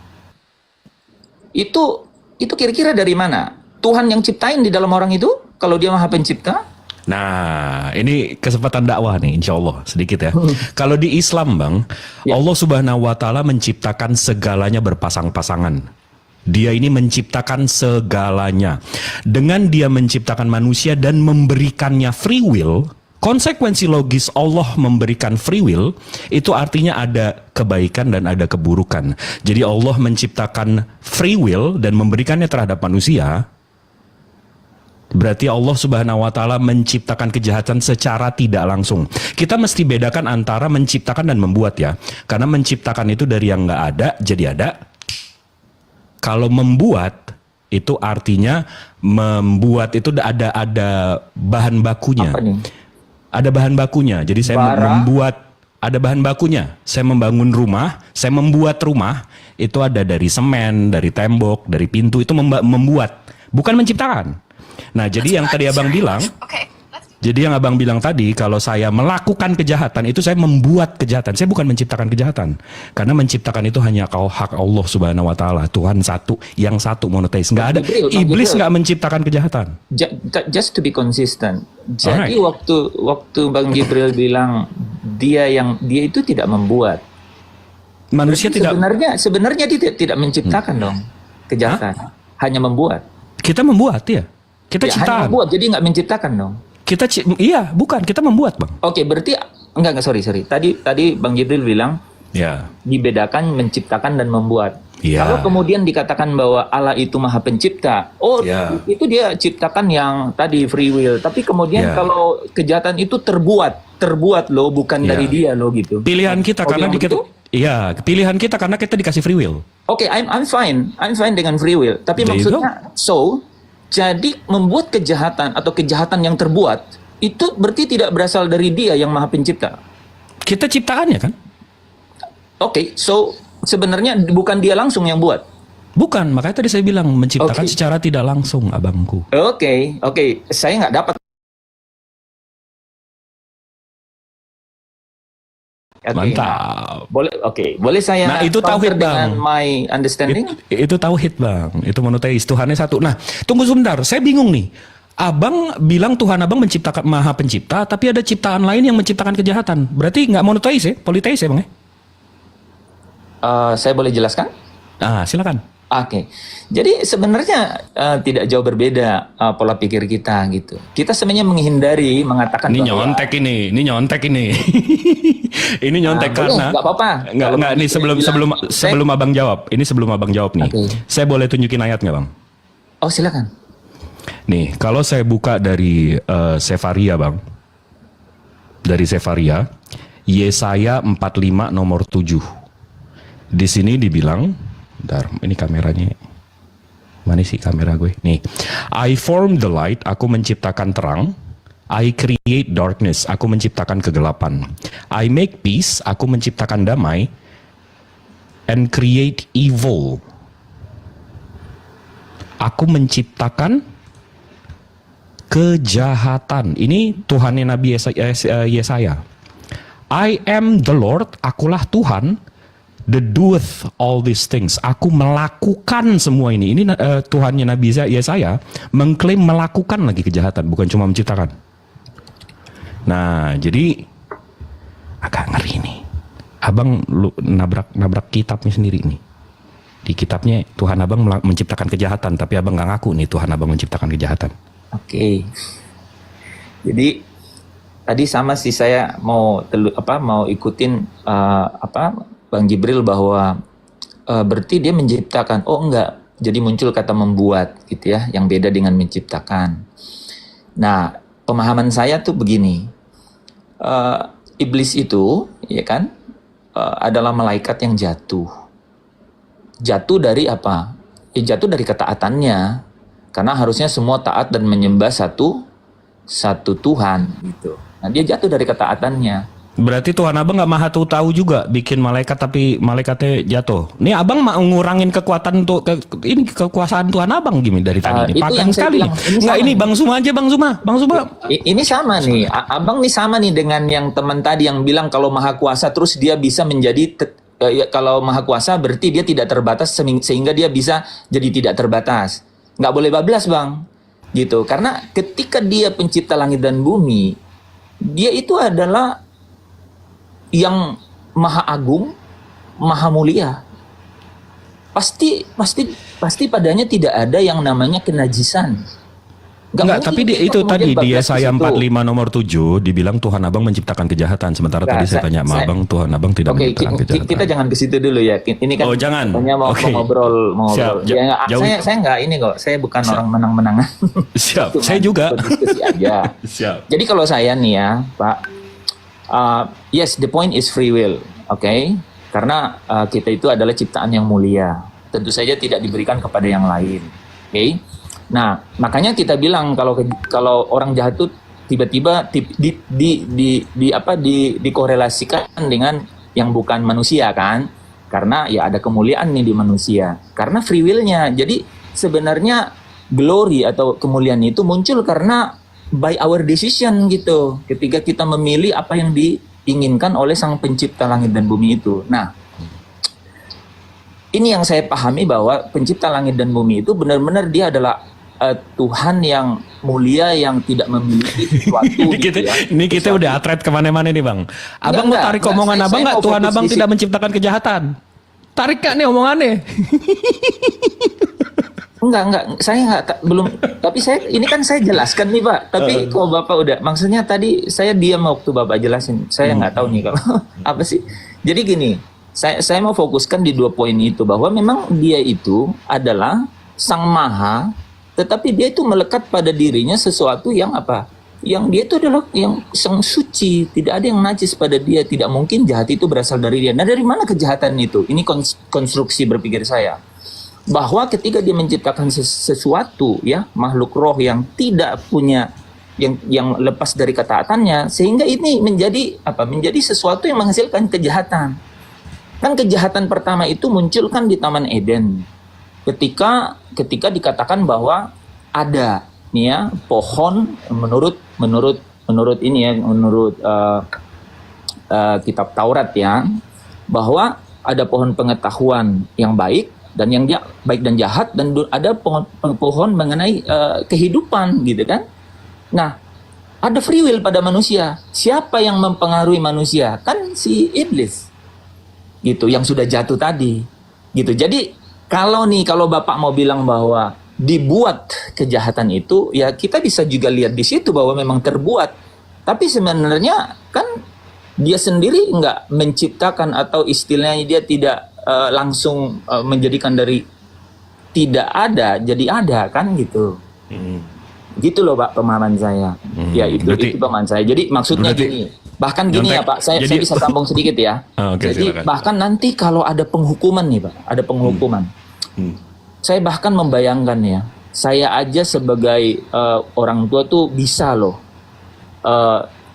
Itu kira-kira dari mana? Tuhan yang ciptain di dalam orang itu kalau dia maha pencipta? Nah, ini kesempatan dakwah nih, insya Allah sedikit ya. Kalau di Islam, Bang, Allah Subhanahu Wa Taala menciptakan segalanya berpasang-pasangan. Dia ini menciptakan segalanya. Dengan dia menciptakan manusia dan memberikannya free will, konsekuensi logis Allah memberikan free will, itu artinya ada kebaikan dan ada keburukan. Jadi Allah menciptakan free will dan memberikannya terhadap manusia. Berarti Allah Subhanahu Wa Taala menciptakan kejahatan secara tidak langsung. Kita mesti bedakan antara menciptakan dan membuat ya. Karena menciptakan itu dari yang nggak ada jadi ada. Kalau membuat itu artinya membuat itu ada bahan bakunya. Apa nih? Ada bahan bakunya. Jadi saya membuat, ada bahan bakunya. Saya membangun rumah, saya membuat rumah itu ada dari semen, dari tembok, dari pintu, itu membuat, bukan menciptakan. Nah, jadi yang tadi abang bilang, jadi yang abang bilang tadi, kalau saya melakukan kejahatan, itu saya membuat kejahatan. Saya bukan menciptakan kejahatan. Karena menciptakan itu hanya hak Allah Subhanahu Wa Taala. Tuhan satu, yang satu monoteis. Nggak ada, iblis nggak menciptakan kejahatan. Just to be consistent. Jadi waktu Bang Jibril bilang dia itu tidak membuat. Manusia tidak. Sebenarnya dia tidak menciptakan dong kejahatan. Hanya membuat. Kita membuat ya. Kita Hanya ciptaan. membuat, jadi nggak menciptakan dong. Iya, bukan, kita membuat, Bang. Oke, berarti enggak sorry. Tadi Bang Jibril bilang Ya. dibedakan menciptakan dan membuat. Ya. Kalau kemudian dikatakan bahwa Allah itu maha pencipta, itu dia ciptakan yang tadi free will. Tapi kemudian kalau kejahatan itu terbuat loh, bukan dari dia loh gitu. Pilihan kita karena iya, pilihan kita karena kita dikasih free will. Oke, I'm fine dengan free will. Tapi There you maksudnya jadi membuat kejahatan atau kejahatan yang terbuat itu berarti tidak berasal dari dia yang maha pencipta. Kita ciptaannya kan? Oke, sebenarnya bukan dia langsung yang buat. Bukan, makanya tadi saya bilang menciptakan secara tidak langsung, abangku. Oke, saya nggak dapat. Mantap. Boleh saya Nah, itu tauhid, dengan Bang. my understanding? Itu tauhid, Bang. Itu monoteis, Tuhannya satu. Nah, tunggu sebentar, saya bingung nih. Abang bilang Tuhan abang menciptakan maha pencipta, tapi ada ciptaan lain yang menciptakan kejahatan. Berarti nggak monoteis ya, politeis ya, Bang ya? Saya boleh jelaskan? Silakan. Oke, jadi sebenarnya tidak jauh berbeda pola pikir kita gitu. Kita sebenarnya menghindari mengatakan Ini bahwa nyontek ini ini nyontek boleh, karena nggak apa-apa. Kalau nggak nih Bang Jibrin bilang, sebelum abang jawab, ini sebelum abang jawab nih, Oke. saya boleh tunjukin ayat nggak bang? Oh silakan. Nih, kalau saya buka dari Sefaria bang, dari Sefaria, Yesaya 45 nomor 7. Di sini dibilang, bentar, ini kameranya, mana sih kamera gue? Nih, I form the light, aku menciptakan terang. I create darkness, aku menciptakan kegelapan. I make peace, aku menciptakan damai. And create evil, aku menciptakan kejahatan. Ini Tuhannya Nabi Yesaya. I am the Lord, akulah Tuhan, the doeth all these things. Aku melakukan semua ini. Ini Tuhannya Nabi Yesaya mengklaim melakukan lagi kejahatan, bukan cuma menciptakan. Nah, jadi agak ngeri nih. Abang lu nabrak kitabnya sendiri nih. Di kitabnya Tuhan abang menciptakan kejahatan, tapi abang nggak ngaku nih Tuhan abang menciptakan kejahatan. Oke. Jadi tadi sama sih saya mau ikutin Bang Jibril bahwa berarti dia menciptakan. Oh enggak. Jadi muncul kata membuat gitu ya, yang beda dengan menciptakan. Nah, pemahaman saya tuh begini. Iblis itu ya kan adalah malaikat yang jatuh. Jatuh dari apa? Ya, jatuh dari ketaatannya. Karena harusnya semua taat dan menyembah satu Tuhan gitu. Nah, dia jatuh dari ketaatannya. Berarti Tuhan abang nggak maha tahu juga bikin malaikat tapi malaikatnya jatuh. Nih abang mau ngurangin kekuatan ini kekuasaan Tuhan abang gini dari tadi. Itu yang saya sekali. bilang, ini Nggak sama ini nih. Bang Suma aja Bang Suma. Ini sama nih, abang nih sama nih dengan yang teman tadi yang bilang kalau maha kuasa terus dia bisa menjadi kalau maha kuasa berarti dia tidak terbatas sehingga dia bisa jadi tidak terbatas. Nggak boleh bablas bang, gitu. Karena ketika dia pencipta langit dan bumi, dia itu adalah yang maha agung, maha mulia. Pasti padanya tidak ada yang namanya kenajisan. Enggak, tapi itu tadi di Yesaya 45 45 nomor 7 dibilang Tuhan abang menciptakan kejahatan. Sementara tadi saya tanya sama abang, Tuhan abang tidak Oke, menciptakan kejahatan. kita jangan ke situ dulu ya. Ini kan Oh, jangan. katanya mau Oke. ngobrol. Siap. Ya, Jauh. saya nggak ini kok. Saya bukan orang menang-menangan. Siap, Cuma saya juga. berdiskusi aja. Siap. Jadi kalau saya nih ya, Pak, yes, the point is free will, oke? Karena kita itu adalah ciptaan yang mulia. Tentu saja tidak diberikan kepada yang lain, oke? Nah, makanya kita bilang kalau orang jahat itu tiba-tiba dikorelasikan dengan yang bukan manusia kan? Karena ya ada kemuliaan nih di manusia. Karena free will-nya. Jadi sebenarnya glory atau kemuliaan itu muncul karena by our decision gitu. Ketika kita memilih apa yang diinginkan oleh sang pencipta langit dan bumi itu. Nah, ini yang saya pahami bahwa pencipta langit dan bumi itu benar-benar dia adalah Tuhan yang mulia yang tidak memiliki sesuatu. Ini kita udah atret kemana-mana nih bang. Abang mau tarik omongan abang nggak? Tuhan abang tidak menciptakan kejahatan. Tarik gak nih omongannya? Enggak, saya belum. Tapi ini kan saya jelaskan nih Pak. Tapi kalau Bapak udah, maksudnya tadi saya diam waktu Bapak jelasin. Saya nggak tahu nih kalau apa sih. Jadi gini, saya mau fokuskan di 2 poin itu bahwa memang dia itu adalah sang maha. Tetapi dia itu melekat pada dirinya sesuatu yang apa? Yang dia itu adalah yang sang suci, tidak ada yang najis pada dia, tidak mungkin jahat itu berasal dari dia. Nah, dari mana kejahatan itu? Ini konstruksi berpikir saya. Bahwa ketika dia menciptakan sesuatu ya, makhluk roh yang tidak punya yang lepas dari ketaatannya, sehingga ini menjadi apa? Menjadi sesuatu yang menghasilkan kejahatan. Kan kejahatan pertama itu muncul kan di Taman Eden. Ketika dikatakan bahwa ada nih ya pohon menurut ini ya menurut kitab Taurat ya bahwa ada pohon pengetahuan yang baik dan yang baik dan jahat dan ada pohon mengenai kehidupan gitu kan. Nah, ada free will pada manusia. Siapa yang mempengaruhi manusia? Kan si iblis. gitu, yang sudah jatuh tadi, gitu. Jadi kalau Bapak mau bilang bahwa dibuat kejahatan itu, ya kita bisa juga lihat di situ bahwa memang terbuat. Tapi sebenarnya kan dia sendiri nggak menciptakan, atau istilahnya dia tidak langsung menjadikan dari tidak ada jadi ada, kan gitu. Gitu loh Pak pemahaman saya. Ya itu pemahaman saya. Jadi maksudnya gini. Bahkan gini ya Pak, saya bisa sambung sedikit ya. Jadi silakan. Bahkan nanti kalau ada penghukuman nih Pak, ada penghukuman. Saya bahkan membayangkan ya, saya aja sebagai orang tua tuh bisa loh,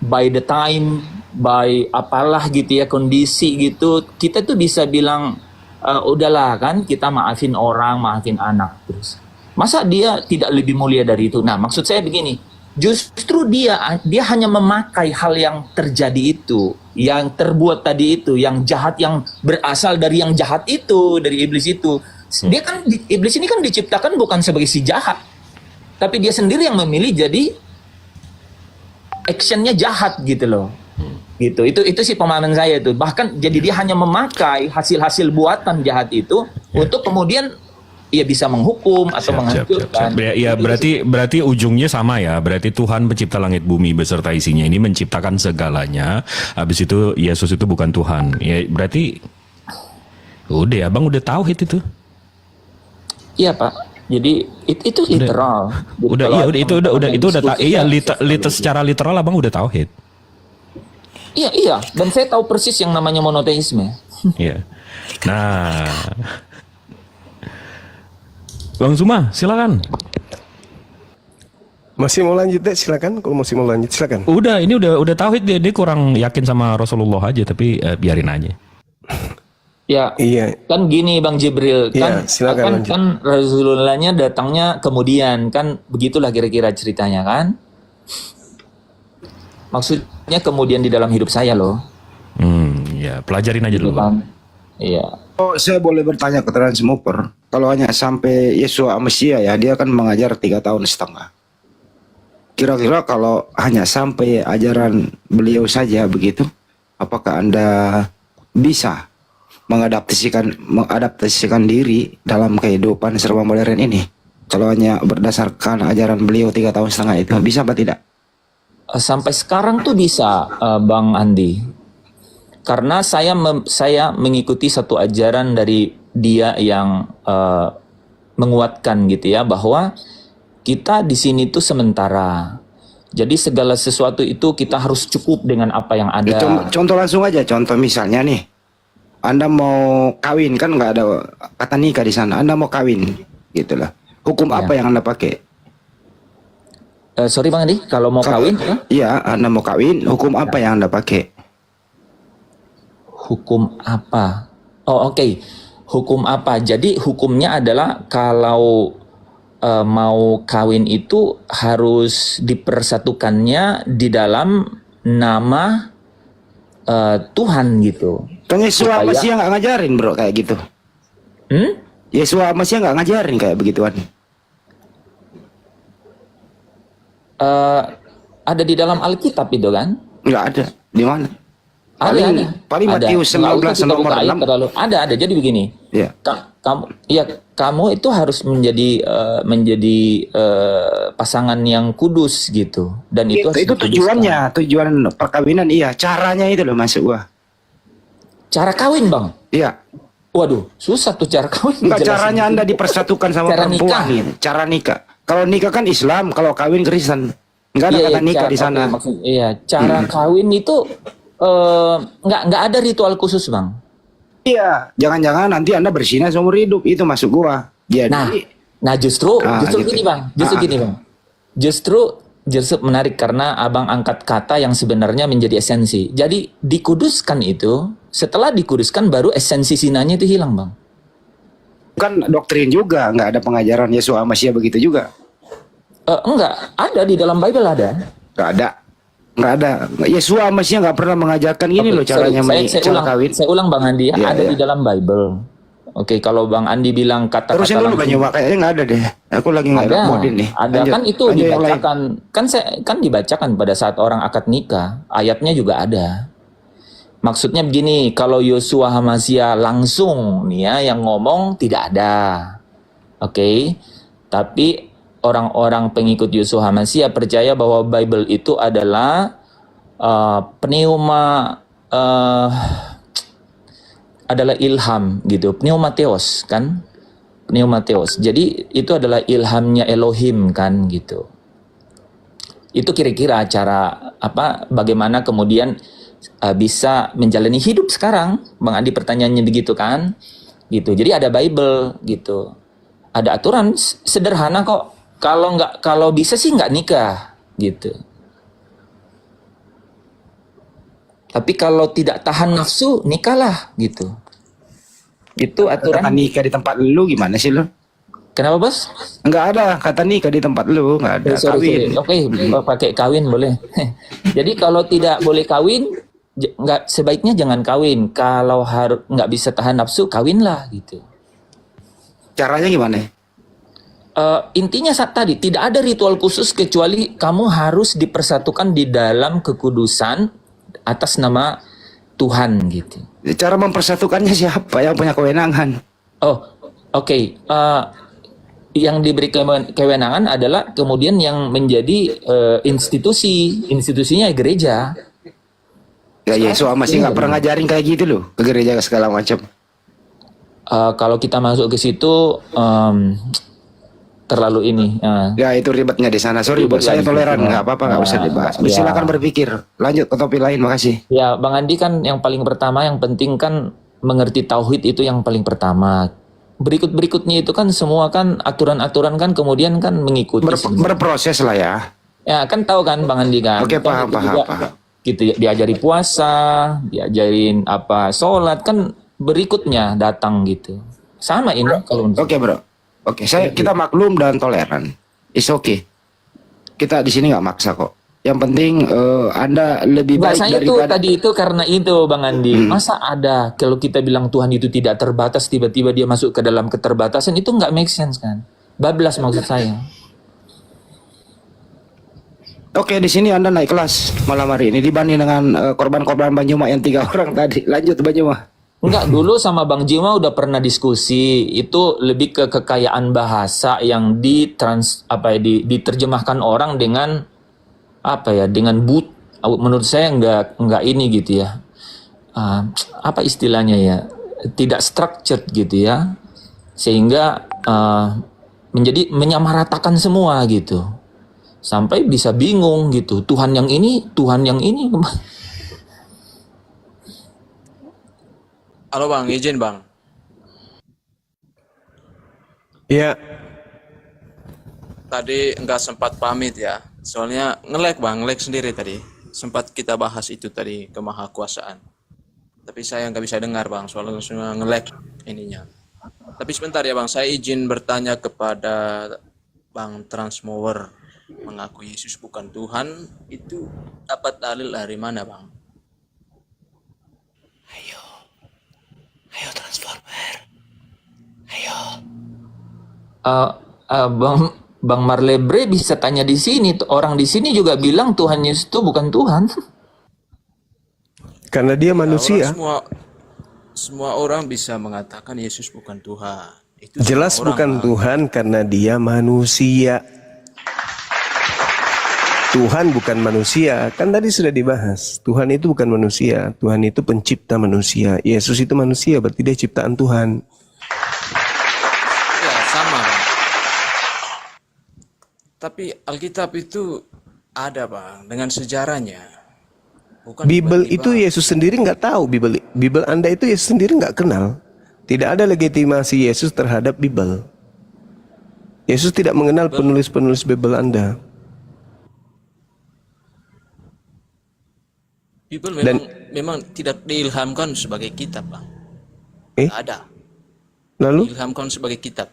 by the time, by apalah gitu ya, kondisi gitu, kita tuh bisa bilang, udahlah kan kita maafin orang, maafin anak terus. Masa dia tidak lebih mulia dari itu? Nah maksud saya begini, justru dia hanya memakai hal yang terjadi itu, yang terbuat tadi itu, yang jahat, yang berasal dari yang jahat itu, dari iblis itu. Dia kan, iblis ini kan diciptakan bukan sebagai si jahat, tapi dia sendiri yang memilih jadi actionnya jahat gitu loh. Gitu. Itu sih pemahaman saya itu. Bahkan jadi dia hanya memakai hasil-hasil buatan jahat itu untuk kemudian ia bisa menghukum atau menghancurkan. Ya berarti ujungnya sama ya. Berarti Tuhan pencipta langit bumi beserta isinya ini menciptakan segalanya. Habis itu Yesus itu bukan Tuhan. Ya berarti udah Abang udah tauhid itu. Iya Pak. Jadi itu literal. Secara literal Abang udah tauhid. Iya. Dan saya tahu persis yang namanya monoteisme. Iya. Nah, Bang Suma, silakan. Masih mau lanjut deh, silakan. Kalau masih mau lanjut, silakan. Ini udah tauhid dia kurang yakin sama Rasulullah aja, tapi biarin aja. Ya, iya. Kan gini Bang Jibril, kan, silakan kan Rasulullahnya datangnya kemudian, kan begitulah kira-kira ceritanya kan. Maksudnya kemudian di dalam hidup saya loh. Ya pelajarin aja dulu Bang. Iya. Oh, saya boleh bertanya ke Transmover, kalau hanya sampai Yesua Mesia ya, dia kan mengajar 3 tahun setengah. Kira-kira kalau hanya sampai ajaran beliau saja begitu, apakah Anda bisa mengadaptasikan diri dalam kehidupan serba modern ini? Kalau hanya berdasarkan ajaran beliau 3 tahun setengah itu, bisa apa tidak? Sampai sekarang tuh bisa, Bang Andi. Karena saya mengikuti satu ajaran dari dia yang menguatkan gitu ya, bahwa kita di sini tuh sementara. Jadi segala sesuatu itu kita harus cukup dengan apa yang ada. Contoh langsung aja, contoh misalnya nih, Anda mau kawin, kan nggak ada kata nikah di sana. Anda mau kawin, gitulah. Hukum apa yang Anda pakai? Sorry Bang Andi, kalau mau kawin? Iya, Anda mau kawin, hukum apa yang Anda pakai? Hukum apa? Oh oke. Hukum apa? Jadi hukumnya adalah kalau mau kawin itu harus dipersatukannya di dalam nama Tuhan gitu. Kan Yesua Mesia nggak ngajarin bro kayak gitu. Yesua Mesia nggak ngajarin kayak begituan. Ada di dalam Alkitab itu kan? Nggak ada. Di mana? Paling Matius 19 nomor 6. Ada. Jadi begini. Ya. Kamu itu harus menjadi pasangan yang kudus gitu. Dan itu tujuannya, tujuan perkawinan iya. Caranya itu loh masuk gua. Cara kawin Bang? Iya. Waduh, susah tuh cara kawin. Enggak, caranya Anda dipersatukan sama cara perempuan. Nikah. Cara nikah. Kalau nikah kan Islam, kalau kawin Kristen. Enggak ada kata nikah di sana. Cara kawin itu nggak ada ritual khusus Bang. Iya, jangan-jangan nanti Anda berzina seumur hidup, itu masuk gua. Jadi, justru gitu. gini Bang, justru menarik karena Abang angkat kata yang sebenarnya menjadi esensi. Jadi dikuduskan itu, setelah dikuduskan baru esensi zinanya itu hilang Bang. Kan doktrin juga, nggak ada pengajaran Yesua Mesia begitu juga. Enggak, ada di dalam Bible ada. Nggak ada. Yesua Mesia nggak pernah mengajarkan gini loh caranya kawin. Saya ulang Bang Andi, ada di dalam Bible. Oke, kalau Bang Andi bilang kata-kata terusin dulu Bang Nyoba, kayaknya nggak ada deh. Aku lagi nggak ada modin nih. Ada kan itu dibacakan, kan dibacakan pada saat orang akad nikah. Ayatnya juga ada. Maksudnya begini, kalau Yosua Hamasia langsung nih ya yang ngomong tidak ada. Oke. Tapi orang-orang pengikut Yosua Hamasia percaya bahwa Bible itu adalah pneuma adalah ilham gitu, pneumateos kan? Pneumateos. Jadi itu adalah ilhamnya Elohim kan gitu. Itu kira-kira cara bagaimana kemudian bisa menjalani hidup sekarang. Bang Andi pertanyaannya begitu kan? Gitu. Jadi ada Bible gitu. Ada aturan sederhana kok. Kalau bisa sih nggak nikah gitu. Tapi kalau tidak tahan nafsu, nikahlah gitu. Itu aturan. Kata nikah di tempat lu gimana sih lu? Kenapa bos? Enggak ada kata nikah di tempat lu, enggak ada kawin. Oke, pakai kawin boleh. Jadi kalau tidak boleh kawin, sebaiknya jangan kawin. Kalau nggak bisa tahan nafsu, kawinlah gitu. Caranya gimana? Intinya saat tadi tidak ada ritual khusus kecuali kamu harus dipersatukan di dalam kekudusan atas nama Tuhan gitu. Cara mempersatukannya siapa yang punya kewenangan? Oh, oke. Yang diberi kewenangan adalah kemudian yang menjadi institusinya gereja. Ya Yesus masih nggak pernah ngajarin kayak gitu loh ke gereja segala macam. Kalau kita masuk ke situ terlalu ini. Ya itu ribetnya di sana. Sorry buat saya toleran, nggak apa-apa, nggak usah dibahas. Silakan berpikir. Lanjut ke topik lain, makasih. Ya, Bang Andi kan yang paling pertama, yang penting kan mengerti tauhid itu yang paling pertama. Berikutnya itu kan semua kan aturan-aturan kan kemudian kan mengikuti. Berproses lah ya. Ya kan tahu kan Bang Andi kan. Oke, paham. Gitu diajari puasa, diajarin sholat kan berikutnya datang gitu. Sama ini kalau Oke bro. Oke, kita maklum dan toleran. It's okay. Kita di sini nggak maksa kok. Yang penting Anda lebih baik saya daripada... tadi itu karena itu Bang Andi. Masa ada kalau kita bilang Tuhan itu tidak terbatas tiba-tiba dia masuk ke dalam keterbatasan itu nggak make sense kan? Bablas maksud saya. Oke, di sini Anda naik kelas malam hari ini dibanding dengan korban-korban Banyuma yang 3 orang tadi. Lanjut Banyuma. Enggak, dulu sama Bang Jima udah pernah diskusi. Itu lebih ke kekayaan bahasa yang diterjemahkan orang dengan dengan menurut saya enggak ini gitu ya. Apa istilahnya ya? Tidak structured gitu ya. Sehingga menjadi menyamaratakan semua gitu. Sampai bisa bingung gitu. Tuhan yang ini. Halo Bang, izin Bang. Ya, Tadi enggak sempat pamit ya. Soalnya nge-lag sendiri tadi. Sempat kita bahas itu tadi, kemahakuasaan. Tapi saya nggak bisa dengar Bang, soalnya semua nge-lag ininya. Tapi sebentar ya Bang, saya izin bertanya kepada Bang Transmower. Mengaku Yesus bukan Tuhan, itu dapat dalil dari mana Bang? Ayo Transformer. Ayo. Bang Marlebre bisa tanya di sini. Orang di sini juga bilang Tuhan Yesus itu bukan Tuhan. karena dia manusia. Semua orang bisa mengatakan Yesus bukan Tuhan. Itu Jelas semua orang, bukan Bang. Tuhan karena dia manusia. Tuhan bukan manusia. Kan tadi sudah dibahas. Tuhan itu bukan manusia. Tuhan itu pencipta manusia. Yesus itu manusia, berarti dia ciptaan Tuhan. Ya, sama Bang. Tapi Alkitab itu ada Bang, dengan sejarahnya. Bukan Bible tiba-tiba. itu Yesus sendiri nggak tahu. Bible Anda itu Yesus sendiri nggak kenal. Tidak ada legitimasi Yesus terhadap Bible. Yesus tidak mengenal penulis-penulis Bible Anda. Bible memang tidak diilhamkan sebagai kitab Bang. Tidak ada. Lalu? Diilhamkan sebagai kitab.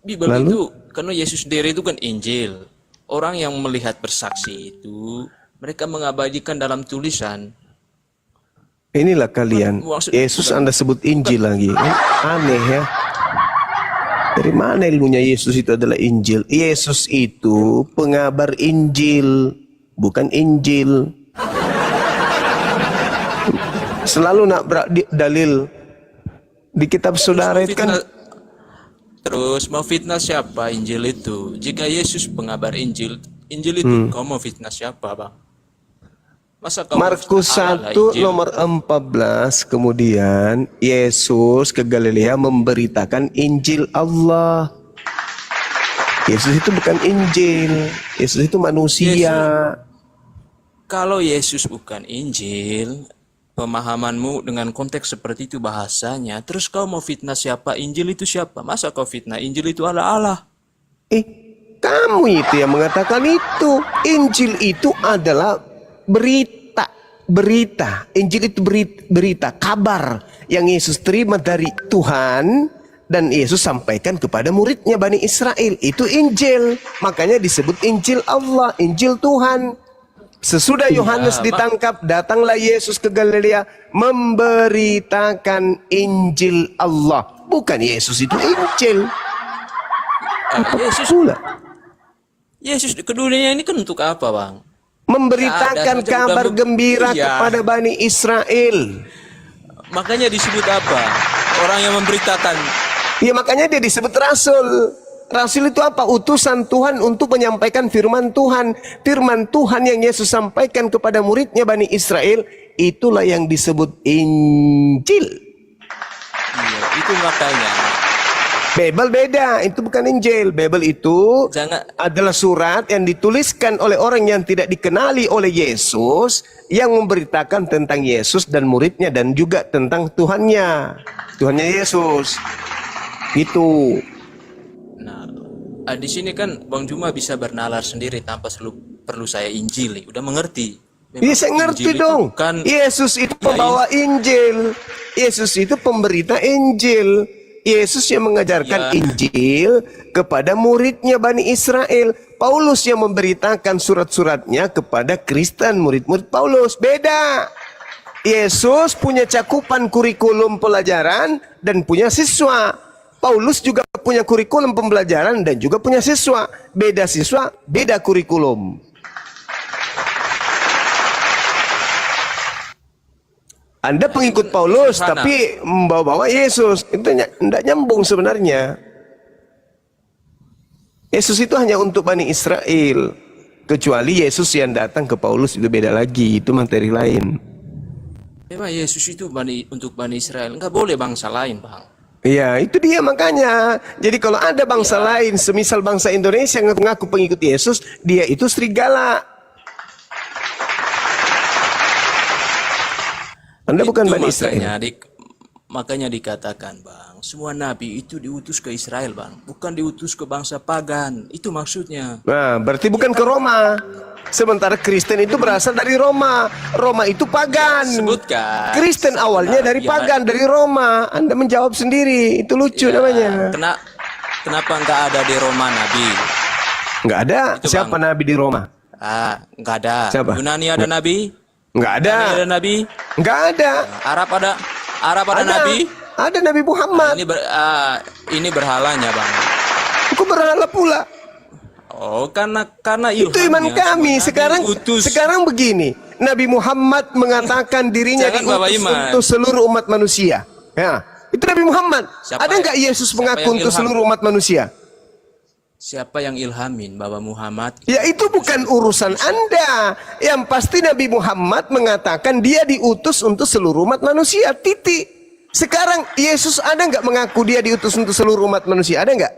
Bible Lalu? itu karena Yesus sendiri itu kan Injil. Orang yang melihat bersaksi itu mereka mengabadikan dalam tulisan. Inilah kalian. Yesus Anda sebut Injil lagi. Aneh ya. Dari mana ilmunya Yesus itu adalah Injil? Yesus itu pengabar Injil, bukan Injil. Selalu nak dalil di kitab saudara itu kan. Terus mau fitnah siapa Injil itu? Jika Yesus pengabar Injil, Injil itu kau mau fitnah siapa, Bang? Masa kau mau Markus fitnah Allah 1 Injil? nomor 14, kemudian Yesus ke Galilea memberitakan Injil Allah. Yesus itu bukan Injil, Yesus itu manusia. Kalau Yesus bukan Injil, pemahamanmu dengan konteks seperti itu bahasanya, terus kau mau fitnah siapa? Injil itu siapa? Masa kau fitnah Injil itu Allah? Kamu itu yang mengatakan itu. Injil itu adalah berita. Injil itu berita, kabar yang Yesus terima dari Tuhan dan Yesus sampaikan kepada muridnya Bani Israel. Itu Injil. Makanya disebut Injil Allah, Injil Tuhan. Sesudah Yohanes ditangkap, datanglah Yesus ke Galilea memberitakan Injil Allah. Bukan Yesus itu Injil. Yesus ke dunia ini kan untuk apa, Bang? Memberitakan kabar gembira kepada Bani Israel. Makanya disebut apa? Orang yang memberitakan. Ya makanya dia disebut rasul. Rasul itu apa? Utusan Tuhan untuk menyampaikan firman Tuhan. Firman Tuhan yang Yesus sampaikan kepada muridnya Bani Israel, itulah yang disebut Injil. Iya, itu makanya. Bible beda, itu bukan Injil. Bible itu adalah surat yang dituliskan oleh orang yang tidak dikenali oleh Yesus, yang memberitakan tentang Yesus dan muridnya dan juga tentang Tuhannya Yesus. Itu. Di sini kan Bang Juma bisa bernalar sendiri tanpa perlu saya injili. Udah mengerti? Iya saya ngerti Injil dong. Bukan, Yesus itu pembawa Injil. Yesus itu pemberita Injil. Yesus yang mengajarkan Injil kepada muridnya Bani Israel. Paulus yang memberitakan surat-suratnya kepada Kristen, murid-murid Paulus. Beda. Yesus punya cakupan kurikulum pelajaran dan punya siswa. Paulus juga punya kurikulum pembelajaran dan juga punya siswa. Beda siswa, beda kurikulum. Anda pengikut Paulus tapi membawa-bawa Yesus. Itu tidak nyambung sebenarnya. Yesus itu hanya untuk Bani Israel. Kecuali Yesus yang datang ke Paulus itu beda lagi. Itu materi lain. Memang Yesus itu untuk Bani Israel. Enggak boleh bangsa lain, Bang. Iya, itu dia makanya. Jadi kalau ada bangsa lain, semisal bangsa Indonesia yang mengaku pengikut Yesus, dia itu serigala. Anda bukan Bani Israel. Makanya dikatakan, Bang, semua nabi itu diutus ke Israel, Bang. Bukan diutus ke bangsa pagan. Itu maksudnya. Nah, berarti bukan ke Roma. Sementara Kristen itu berasal dari Roma. Roma itu pagan. Sebutkan. Kristen awalnya dari pagan, dari Roma. Anda menjawab sendiri. Itu lucu namanya. Kenapa nggak ada di Roma nabi? Nggak ada. Itu, siapa Bang. nabi di Roma? Nggak ada. Siapa? Yunani ada nabi? Nggak ada. Yunani ada nabi? Nggak ada. Arab ada nabi? Ada Nabi Muhammad. Ini berhalanya, Bang. Aku berhala pula. Oh, karena ilhamnya. Itu iman kami. Sekarang begini, Nabi Muhammad mengatakan dirinya diutus untuk seluruh umat manusia. Ya, itu Nabi Muhammad. Ada nggak Yesus mengaku untuk seluruh umat manusia? Siapa yang ilhamin Bapak Muhammad? Ya itu bukan urusan Anda. Yang pasti Nabi Muhammad mengatakan dia diutus untuk seluruh umat manusia. Titik. Sekarang Yesus ada nggak mengaku dia diutus untuk seluruh umat manusia? Ada nggak?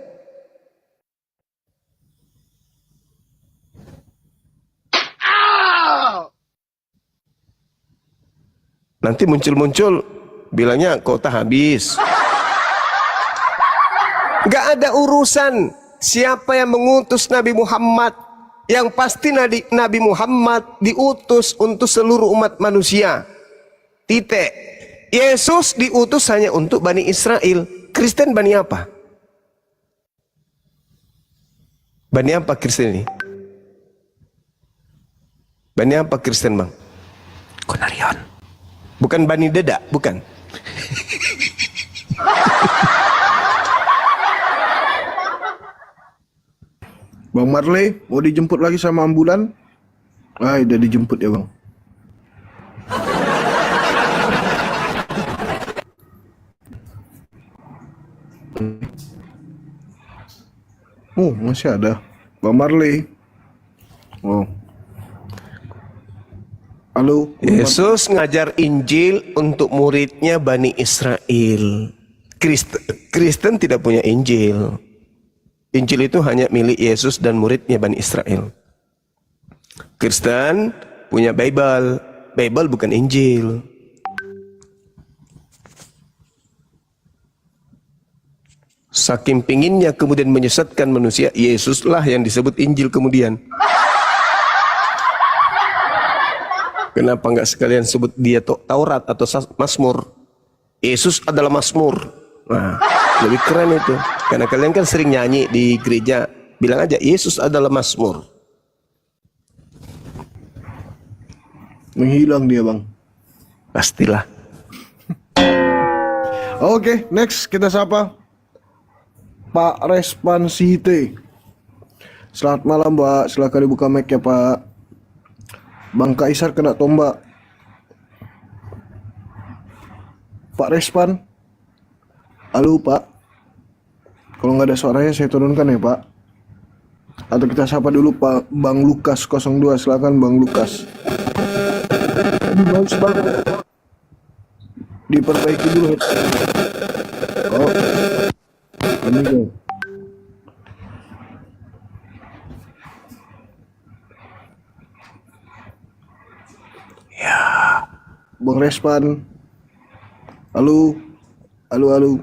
Nanti muncul-muncul bilangnya kota habis. Gak ada urusan siapa yang mengutus Nabi Muhammad. Yang pasti Nabi Muhammad diutus untuk seluruh umat manusia. Titik. Yesus diutus hanya untuk Bani Israel. Kristen Bani apa? Bani apa Kristen ini? Bani apa Kristen, Bang? Konarion. Bukan Bani Dedak, bukan. Bang Marley, mau dijemput lagi sama ambulan? Udah dijemput ya, Bang. Oh, masih ada. Bang Marley. Oh. Halo. Yesus ngajar Injil untuk muridnya Bani Israel. Kristen tidak punya Injil. Injil itu hanya milik Yesus dan muridnya Bani Israel. Kristen punya Bible. Bible bukan Injil. Saking pinginnya kemudian menyesatkan manusia, Yesuslah yang disebut Injil kemudian. Kenapa nggak sekalian sebut dia Taurat atau Mazmur? Yesus adalah Mazmur. Nah, lebih keren itu. Karena kalian kan sering nyanyi di gereja. Bilang aja Yesus adalah Mazmur. Menghilang dia, Bang. Pastilah. Oke, next kita sapa Pak Respansite. Selamat malam, Pak. Silakan dibuka mic ya, Pak. Bang Kaisar kena tombak. Pak Respan. Halo, Pak. Kalau nggak ada suaranya saya turunkan ya, Pak. Atau kita sapa dulu Pak Bang Lukas 02. Silakan Bang Lukas. Bagus banget. Diperbaiki dulu. Oh. Ini guys. Ya. Bang Respan. Halo. Halo, halo.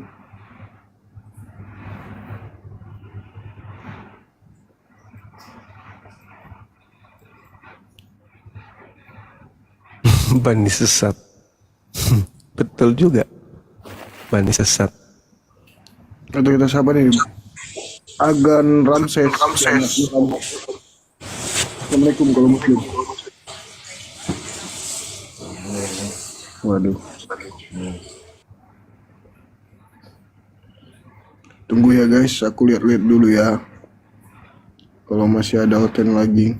Bani sesat. Betul juga. Bani sesat. Atau kita sapa nih Agan Ramses. Assalamualaikum kalau muslim. Waduh. Tunggu ya guys, aku lihat-lihat dulu ya. Kalau masih ada hotel lagi.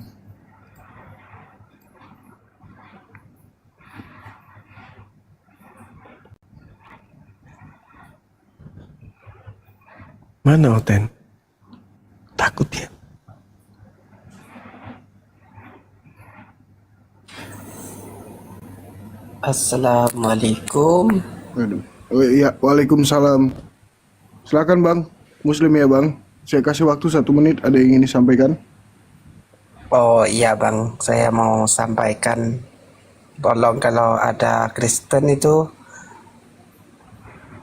Mana Oten? Takut ya? Assalamualaikum. Waduh. Oh iya, waalaikumsalam. Silakan Bang, muslim ya Bang. Saya kasih waktu 1 menit, ada yang ingin disampaikan? Oh iya Bang, saya mau sampaikan, tolong kalau ada Kristen itu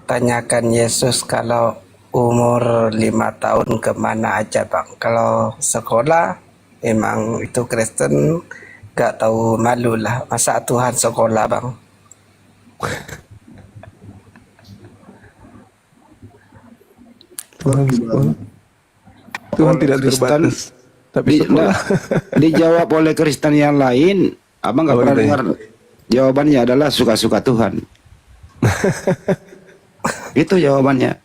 tanyakan Yesus kalau umur 5 tahun kemana aja Bang. Kalau sekolah emang itu Kristen gak tahu malu lah, masa Tuhan sekolah Bang. Tuhan tidak Kristen terbatas. Tapi sekolah. dijawab oleh Kristen yang lain, abang nggak Oh, pernah gitu ya? dengar jawabannya adalah suka-suka Tuhan. Itu jawabannya.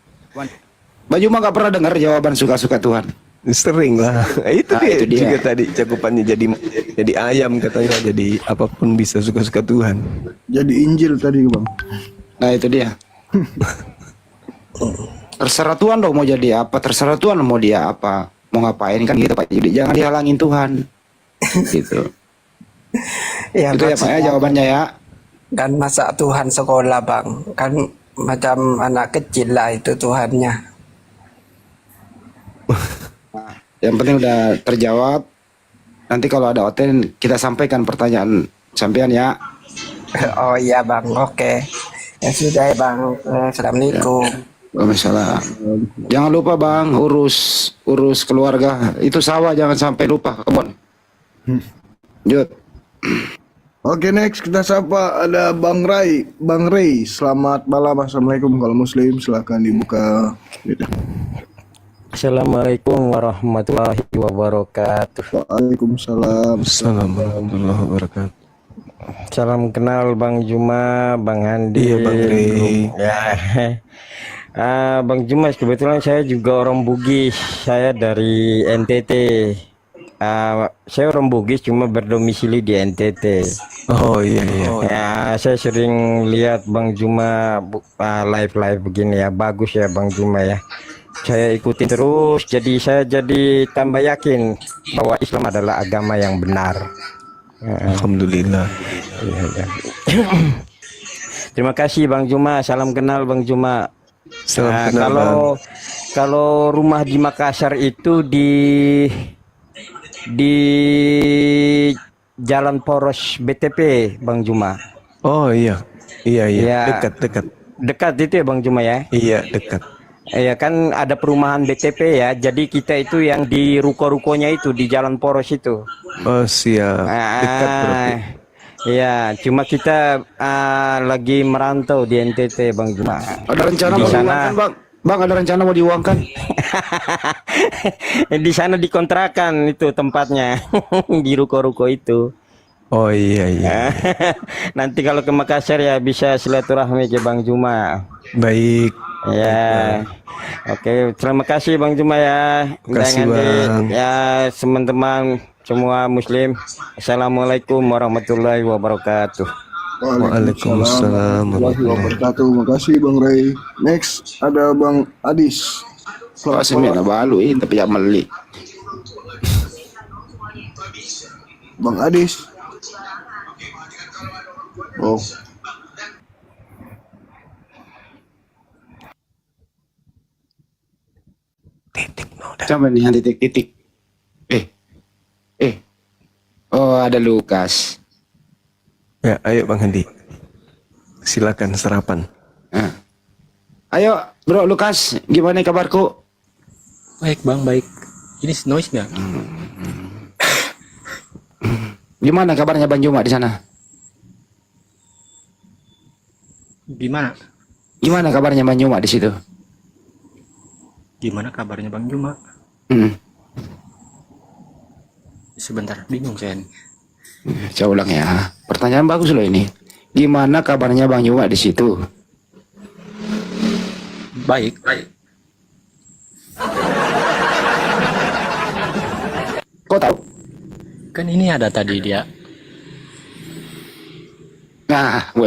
Baju mah nggak pernah dengar jawaban suka-suka Tuhan. Sering lah. Itu Nah, dia itu dia. juga tadi cakupannya jadi ayam katanya, jadi apapun bisa suka-suka Tuhan. Jadi Injil tadi Bang. Nah itu dia. Terserah Tuhan dong mau jadi apa, terserah Tuhan mau dia apa, mau ngapain kan gitu Pak. Jadi jangan dihalangin Tuhan. Gitu. Ya, Itu ya Pak ya jawabannya ya. kan masa Tuhan sekolah Bang, kan macam anak kecil lah itu Tuhannya. Yang penting udah terjawab. Nanti kalau ada Oten kita sampaikan pertanyaan sampean ya. Oh iya Bang, oke. Ya sudah ya Bang. Assalamualaikum. Waalaikumsalam. Jangan lupa Bang urus keluarga. Itu sawah jangan sampai lupa kebun. Lanjut. Oke next kita sapa ada Bang Ray. Bang Ray, selamat malam. Assalamualaikum kalau muslim, silahkan dibuka. Assalamualaikum warahmatullahi wabarakatuh. Waalaikumsalam. Assalamualaikum warahmatullahi wabarakatuh. Salam kenal Bang Juma, Bang Handi. Iya, Bang Ray. Ya. Bang Juma, kebetulan saya juga orang Bugis. Saya dari NTT. Saya orang Bugis cuma berdomisili di NTT. Oh iya iya. Ya, saya sering lihat Bang Juma live begini ya. Bagus ya Bang Juma ya. saya ikuti terus, jadi saya jadi tambah yakin bahwa Islam adalah agama yang benar. Alhamdulillah. Iya, iya. Terima kasih Bang Juma, salam kenal Bang Juma. Salam Nah, kenal, Bang. kalau rumah di Makassar itu di Jalan Poros BTP Bang Juma. Oh iya, iya, Iya. dekat. Dekat itu ya Bang Juma ya? Iya, dekat. Ya kan ada perumahan BTP ya, jadi kita itu yang di ruko-rukonya itu di Jalan Poros itu. Oh siap, dekat berarti. Ya, cuma kita lagi merantau di NTT Bang Juma. Ada rencana Di mau sana diuangkan, Bang? Bang, ada rencana mau diuangkan? di sana dikontrakan itu tempatnya di ruko-ruko itu. Oh iya. Nanti kalau ke Makassar ya bisa silaturahmi ke Bang Juma. Baik. Ya, oke, terima kasih Bang Juma ya. Terima kasih, Dan Bang. ya teman-teman semua Muslim, Assalamualaikum warahmatullahi wabarakatuh. Waalaikumsalam warahmatullahi wabarakatuh. Makasih Bang Ray. Next ada Bang Adis. Wah, semena balu tapi yang meli. Bang Adis. Oh. Coba nih yang titik-titik. Oh, ada Lukas. Ya, ayo Bang Handi. Silakan sarapan. Nah. Ayo, Bro Lukas, gimana kabarku? Baik bang, baik. Ini noise nggak? Gimana kabarnya Bang Juma di sana? Gimana? Gimana kabarnya Bang Juma di situ? Gimana kabarnya Bang Juma? Sebentar, bingung saya nih. Saya ulang ya. Pertanyaan bagus loh ini. Gimana kabarnya Bang Juma di situ? Baik. Kok tahu? Kan ini ada tadi dia. Nah,